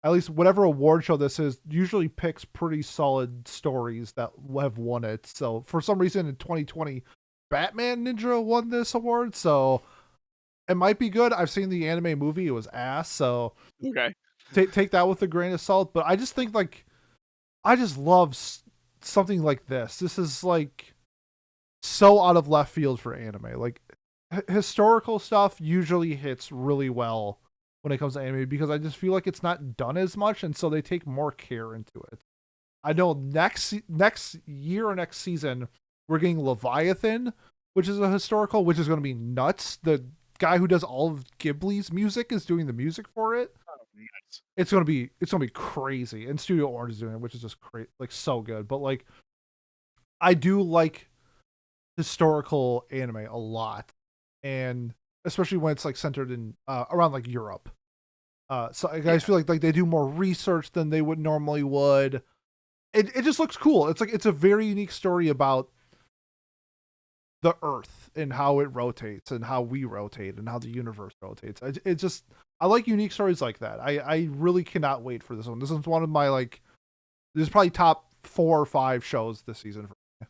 at least whatever award show this is usually picks pretty solid stories that have won it. So for some reason in 2020, Batman Ninja won this award. So it might be good. I've seen the anime movie; it was ass. So Okay. take that with a grain of salt. But I just think like I just love something like this. This is like so out of left field for anime. Like historical stuff usually hits really well when it comes to anime because I just feel like it's not done as much, and so they take more care into it. I know next year or next season we're getting Leviathan, which is a historical, which is going to be nuts. The guy who does all of Ghibli's music is doing the music for it. Oh, nuts. It's gonna be crazy, and Studio Orange is doing it, which is just great, like so good. But like, I do like historical anime a lot, and especially when it's like centered in around like Europe. So I guys feel like they do more research than they would normally would. It just looks cool. It's like it's a very unique story about the Earth and how it rotates and how we rotate and how the universe rotates. I like unique stories like that. I really cannot wait for this one. This is one of my like this is probably top 4 or 5 shows this season for me.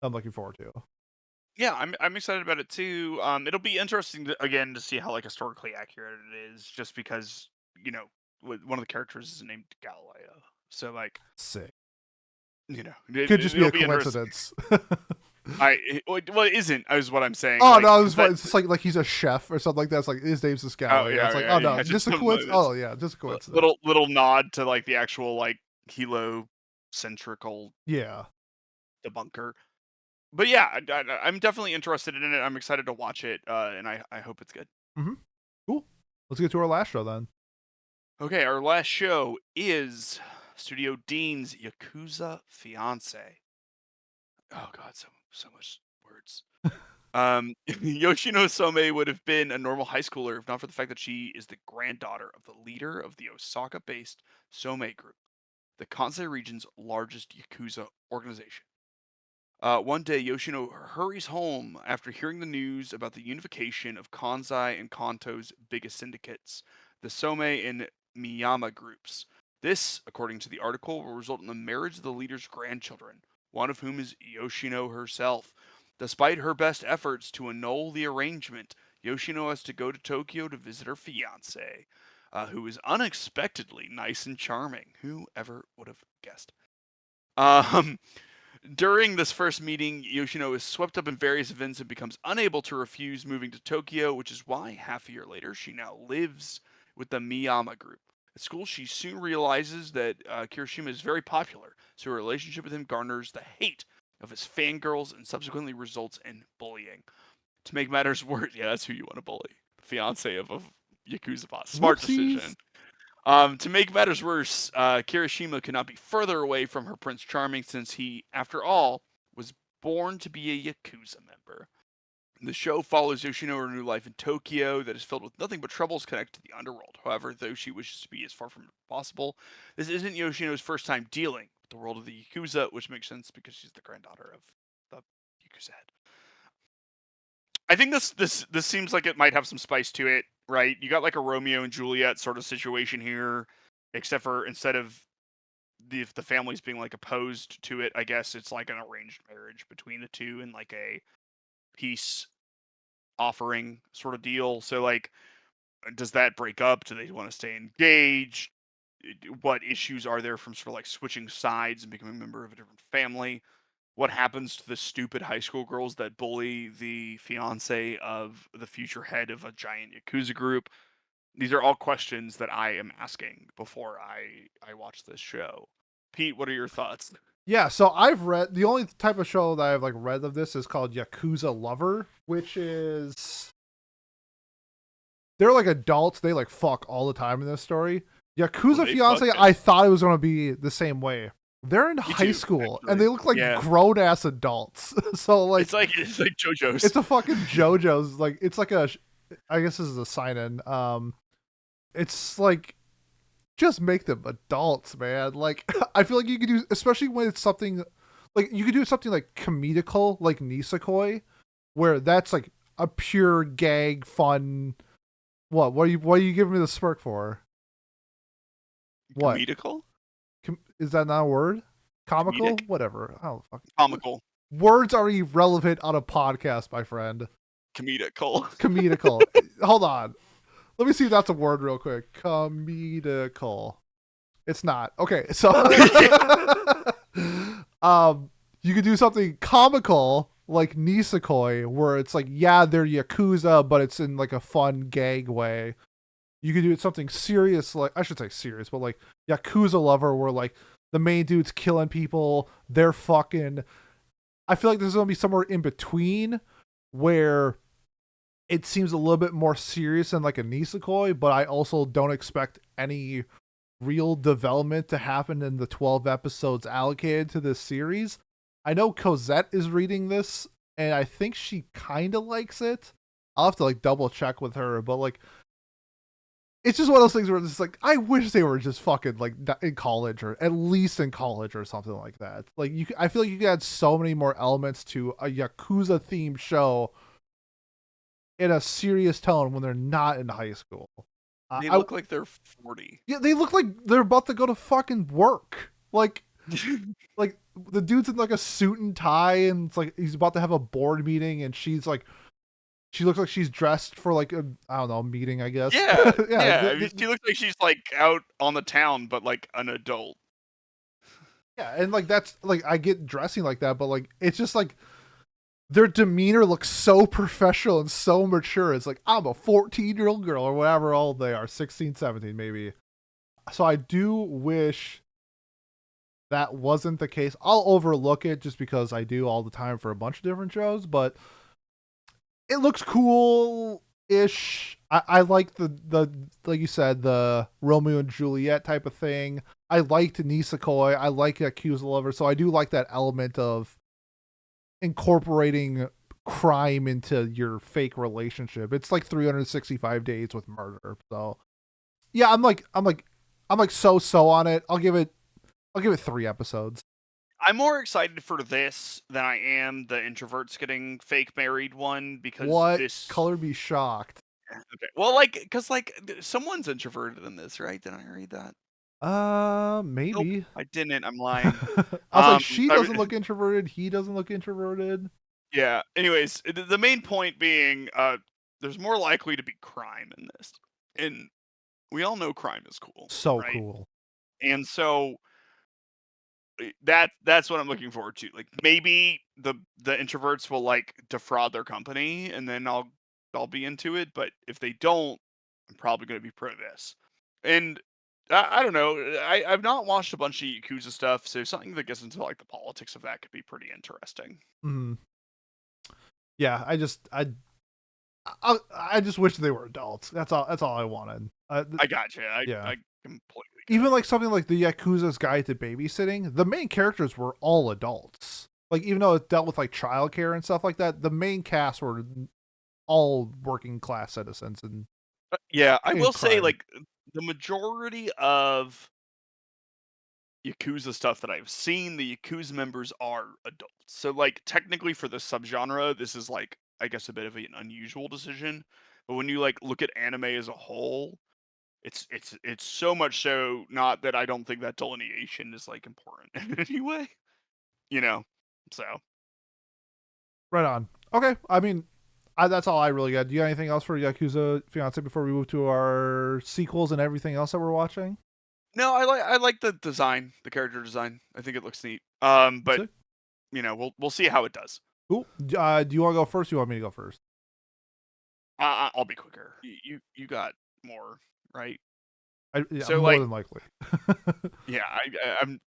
I'm looking forward to. Yeah, I'm excited about it too. It'll be interesting again to see how like historically accurate it is, just because one of the characters is named Galileo, so like Sick. it, Could just be a it'll be interesting. coincidence. Well, it isn't. Is what I'm saying. Oh like, no, it's that, just like he's a chef or something like that. It's like his name's this guy. oh yeah, It's like yeah, oh no, yeah, just a some- coincidence. it's Oh yeah, just a coincidence. little nod to like the actual like heliocentrical Yeah. debunker. But yeah, I'm definitely interested in it. I'm excited to watch it, and I hope it's good. Mm-hmm. Cool. Let's get to our last show then. Okay, our last show is Studio Dean's Yakuza Fiancé. Oh god, so much words. Yoshino Some would have been a normal high schooler if not for the fact that she is the granddaughter of the leader of the Osaka-based Some Group, the Kansai region's largest Yakuza organization. One day, Yoshino hurries home after hearing the news about the unification of Kansai and Kanto's biggest syndicates, the Some and Miyama groups. This, according to the article, will result in the marriage of the leader's grandchildren, one of whom is Yoshino herself. Despite her best efforts to annul the arrangement, Yoshino has to go to Tokyo to visit her fiance, who is unexpectedly nice and charming. Who ever would have guessed? Um, During this first meeting, Yoshino is swept up in various events and becomes unable to refuse moving to Tokyo, which is why, half a year later, she now lives with the Miyama group. At school, she soon realizes that Kirishima is very popular, so her relationship with him garners the hate of his fangirls and subsequently results in bullying. To make matters worse, yeah, that's who you want to bully. The fiance of a Yakuza boss. Smart Whoopsies. decision. To make matters worse, Kirishima could not be further away from her Prince Charming since he, after all, was born to be a Yakuza member. The show follows Yoshino her new life in Tokyo that is filled with nothing but troubles connected to the underworld. However, though she wishes to be as far from it as possible, this isn't Yoshino's first time dealing with the world of the Yakuza, which makes sense because she's the granddaughter of the Yakuza head. I think this seems like it might have some spice to it, right? You got like a Romeo and Juliet sort of situation here, except for instead of the families being like opposed to it, I guess it's like an arranged marriage between the two and like a peace offering sort of deal. So like, does that break up? Do they want to stay engaged? What issues are there from sort of like switching sides and becoming a member of a different family? What happens to the stupid high school girls that bully the fiance of the future head of a giant Yakuza group? These are all questions that I am asking before I watch this show. Pete, what are your thoughts? Yeah, so I've read the only type of show that I've like read of this is called Yakuza Lover, which is they're like adults. They like fuck all the time in this story. Yakuza they fuck Fiancé, it. I thought it was gonna be the same way. They're in Me high too, school and actually. they look like Yeah. grown ass adults. So like It's like JoJo's. it's a fucking JoJo's. Like it's like a, I guess this is a sign in. It's like just make them adults, man. Like I feel like you could do, especially when it's something like you could do something like comedical, like Nisekoi, where that's like a pure gag, fun. What are you giving me the smirk for? What Comedical? is that not a word? Comical, Comedic? whatever. Oh fuck. Comical. Words are irrelevant on a podcast, my friend. Comedical. Comedical. Hold on. Let me see if that's a word real quick. Comedical. It's not. Okay, so you could do something comical like Nisekoi, where it's like, yeah, they're Yakuza, but it's in like a fun gag way. You could do something serious, like I should say serious, but like Yakuza Lover, where like the main dude's killing people, they're fucking. I feel like there's gonna be somewhere in between where it seems a little bit more serious than like a Nisekoi, but I also don't expect any real development to happen in the 12 episodes allocated to this series. I know Cosette is reading this, and I think she kind of likes it. I'll have to like double check with her, but like, it's just one of those things where it's just like, I wish they were just fucking like in college, or at least in college or something like that. Like I feel like you could add so many more elements to a Yakuza themed show in a serious tone when they're not in high school. They look like they're 40. Yeah, they look like they're about to go to fucking work. Like the dude's in like a suit and tie, and it's like he's about to have a board meeting, and she looks like she's dressed for like a, I don't know, meeting, I guess. Yeah, yeah. I mean, she looks like she's like out on the town, but like an adult. Yeah, and like that's like I get dressing like that, but like it's just like their demeanor looks so professional and so mature. It's like, I'm a 14-year-old girl or whatever old they are, 16, 17 maybe. So I do wish that wasn't the case. I'll overlook it just because I do all the time for a bunch of different shows, but it looks cool ish. I like the like you said, the Romeo and Juliet type of thing. I liked Nisekoi. I like Yakuza Lover, so I do like that element of incorporating crime into your fake relationship. It's like 365 days with murder. So yeah, I'm like so on it. I'll give it 3 episodes. I'm more excited for this than I am the introverts getting fake married one, because What? this. Color be shocked. Okay. Well, like, because like someone's introverted in this, right? Did I read that? Nope, Maybe. I didn't. I'm lying. I was like, she I doesn't look introverted. He doesn't look introverted. Yeah. Anyways, the main point being, there's more likely to be crime in this, and we all know crime is cool, So right? cool. And so that's what I'm looking forward to. Like maybe the introverts will like defraud their company, and then I'll be into it. But if they don't, I'm probably going to be pro this. And I don't know. I've not watched a bunch of Yakuza stuff, so something that gets into like the politics of that could be pretty interesting. Mm. Yeah, I just wish they were adults. That's all I wanted. I gotcha. Yeah. I completely Even like something like the Yakuza's Guide to Babysitting, the main characters were all adults. Like even though it dealt with like childcare and stuff like that, the main cast were all working class citizens. And yeah, I will say crime. like the majority of Yakuza stuff that I've seen, the Yakuza members are adults. So like technically for the subgenre, this is like I guess a bit of an unusual decision. But when you like look at anime as a whole, it's so much so not that I don't think that delineation is like important in any way. You know. So Right on. Okay, I mean, that's all I really got. Do you got anything else for Yakuza Fiance before we move to our sequels and everything else that we're watching? no, I like the design, the character design. I think it looks neat. But you know, we'll see how it does. Cool. Do you want to go first? Or do you want me to go first? I'll be quicker. You got more, right? So more like, than likely. yeah,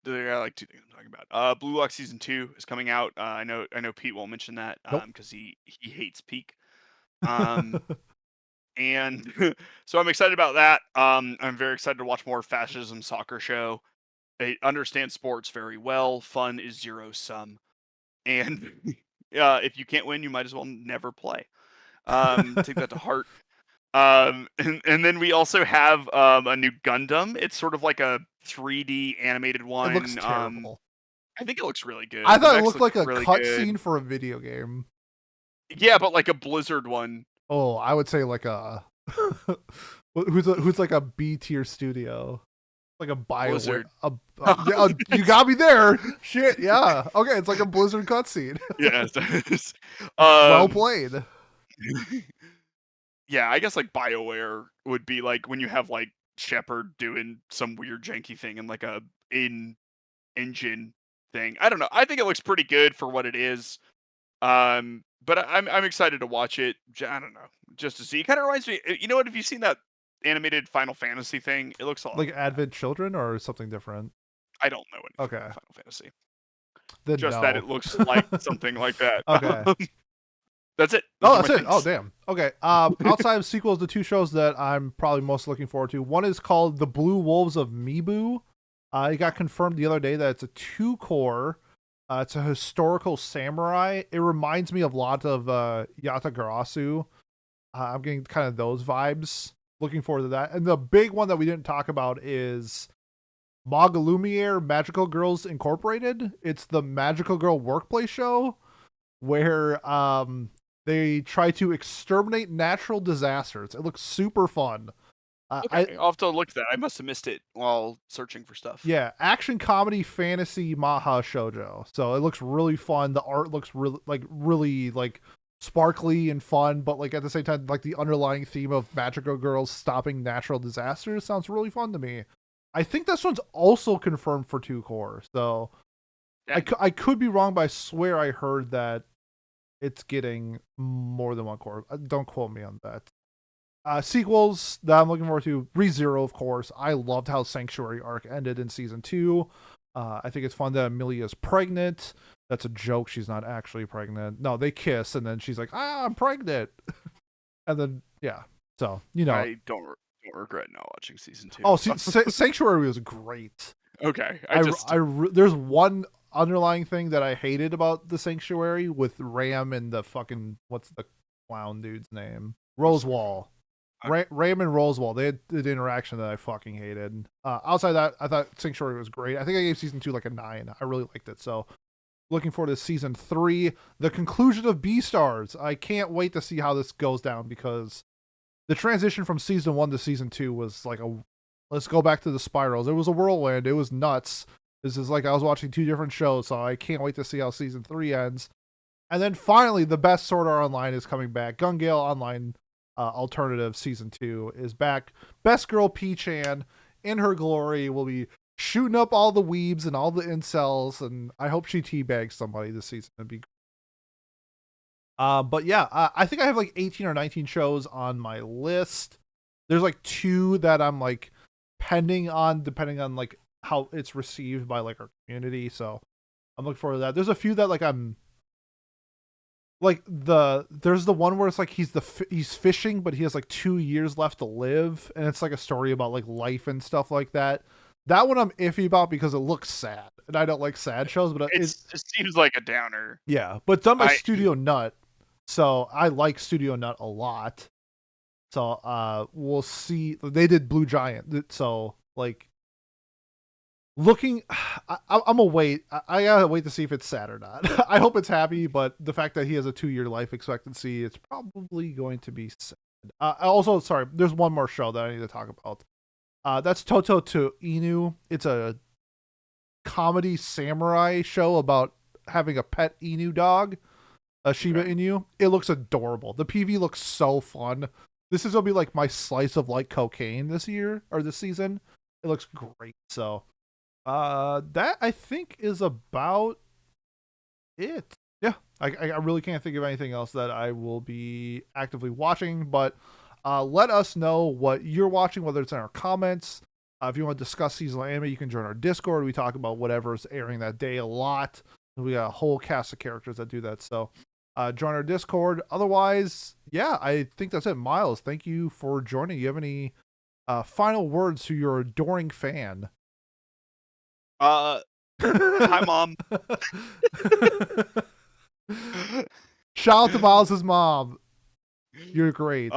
there are like 2 things I'm talking about. Blue Lock season 2 is coming out. I know Pete won't mention that Nope. because he hates Peak. Um, And so I'm excited about that. I'm very excited to watch more fascism soccer show. It understands sports very well. Fun is zero sum, and if you can't win, you might as well never play. Take that to heart. And then we also have a new Gundam. It's sort of like a 3D animated It looks one. terrible. I think it looks really good. I The thought it mechs looked look like a really cutscene good. for a video game. Yeah, but like a Blizzard one. Oh, I would say like a who's like a B tier studio, like a BioWare. Blizzard. Yeah, you got me there. Shit, yeah. Okay, it's like a Blizzard cutscene. Yes. it is. Well played. Yeah, I guess like BioWare would be like when you have like Shepard doing some weird janky thing in like a in engine thing. I don't know. I think it looks pretty good for what it is. But I'm excited to watch it. I don't know, just to see. It kind of reminds me. You know what? Have you seen that animated Final Fantasy thing? It looks a lot Like like that. Advent Children or something different. I don't know anything Okay, about Final Fantasy. then Just that no. it looks like something like that. Okay. That's it. Those Oh, are that's my it. Oh, things. damn. Okay. Outside of sequels, the two shows that I'm probably most looking forward to. One is called The Blue Wolves of Mibu. It got confirmed the other day that it's a 2-core. It's a historical samurai. It reminds me a lot of Yatagarasu. I'm getting kind of those vibes. Looking forward to that. And the big one that we didn't talk about is Magalumiere Magical Girls Incorporated. It's the Magical Girl workplace show where they try to exterminate natural disasters. It looks super fun. Okay, I'll have to look at that. I must have missed it while searching for stuff. Yeah, action comedy fantasy maha shoujo. So it looks really fun. The art looks really sparkly and fun, but like at the same time, like the underlying theme of magical girls stopping natural disasters sounds really fun to me. I think this one's also confirmed for 2-core. So Yeah. I could be wrong, but I swear I heard that it's getting more than 1 core. Don't quote me on that. Sequels that I'm looking forward to: ReZero, of course. I loved how Sanctuary arc ended in season 2. I think it's fun that Amelia's pregnant. That's a joke. She's not actually pregnant. No, they kiss, and then she's like, I'm pregnant. And then, yeah. So, I don't regret not watching season 2. Oh, Sanctuary was great. Okay, there's one underlying thing that I hated about the Sanctuary with Ram and the fucking, what's the clown dude's name? Rosewall. Ram and Rosewall, they had the interaction that I fucking hated. Outside that, I thought Sanctuary was great. I think I gave season 2 like a 9. I really liked it. So looking forward to season 3, the conclusion of Beastars. I can't wait to see how this goes down, because the transition from season 1 to season 2 was like let's go back to the spirals. It was a whirlwind. It was nuts. This is like I was watching 2 different shows, so I can't wait to see how season 3 ends. And then finally, the best Sword Art Online is coming back. Gun Gale Online Alternative season 2 is back. Best girl P-chan in her glory will be shooting up all the weebs and all the incels, and I hope she teabags somebody this season. It'd be but yeah, I think I have like 18 or 19 shows on my list. There's like 2 that I'm like pending on, depending on like how it's received by like our community. So I'm looking forward to that. There's a few that like I'm like there's the one where it's like he's fishing, but he has like 2 years left to live, and it's like a story about like life and stuff like that. That one I'm iffy about because it looks sad, and I don't like sad shows, but it seems like a downer. Yeah, but done by Studio Nut, so I like Studio Nut a lot. So we'll see. They did Blue Giant, so like looking, I'm gonna wait. I gotta wait to see if it's sad or not. I hope it's happy, but the fact that he has a 2-year life expectancy, it's probably going to be sad. Also, sorry, there's one more show that I need to talk about. That's Toto to Inu. It's a comedy samurai show about having a pet Inu dog, a Shiba Inu. It looks adorable. The PV looks so fun. This is gonna be like my slice of like cocaine this year or this season. It looks great. So that I think is about it. Yeah, I really can't think of anything else that I will be actively watching, but let us know what you're watching, whether it's in our comments. If you want to discuss seasonal anime, you can join our Discord. We talk about whatever's airing that day a lot. We got a whole cast of characters that do that. So join our Discord. Otherwise, yeah, I think that's it. Miles, thank you for joining. You have any final words to your adoring fan? Hi, Mom. Shout out to Miles' mom. You're great.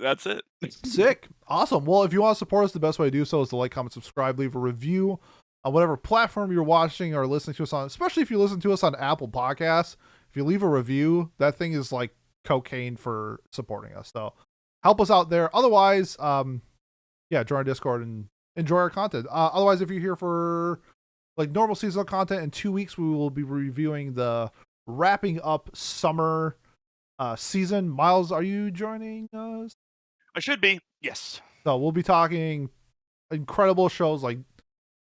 That's it. Sick. Awesome. Well, if you want to support us, the best way to do so is to like, comment, subscribe, leave a review on whatever platform you're watching or listening to us on, especially if you listen to us on Apple Podcasts. If you leave a review, that thing is like cocaine for supporting us. So help us out there. Otherwise, yeah, join our Discord and enjoy our content. Otherwise, if you're here for like normal seasonal content, in 2 weeks, we will be reviewing the wrapping up summer season. Miles, are you joining us? I should be. Yes. So we'll be talking incredible shows like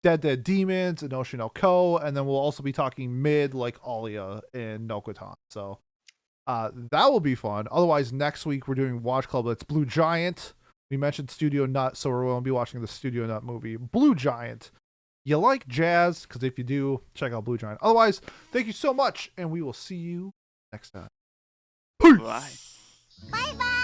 Dead Demons and Oshi no Ko, and then we'll also be talking mid like Alia and Nokotan. So that will be fun. Otherwise, next week we're doing Watch Club. That's Blue Giant. We mentioned Studio Nut, so we're going to be watching the Studio Nut movie, Blue Giant. You like jazz? Because if you do, check out Blue Giant. Otherwise, thank you so much, and we will see you next time. Peace. Bye. Bye bye.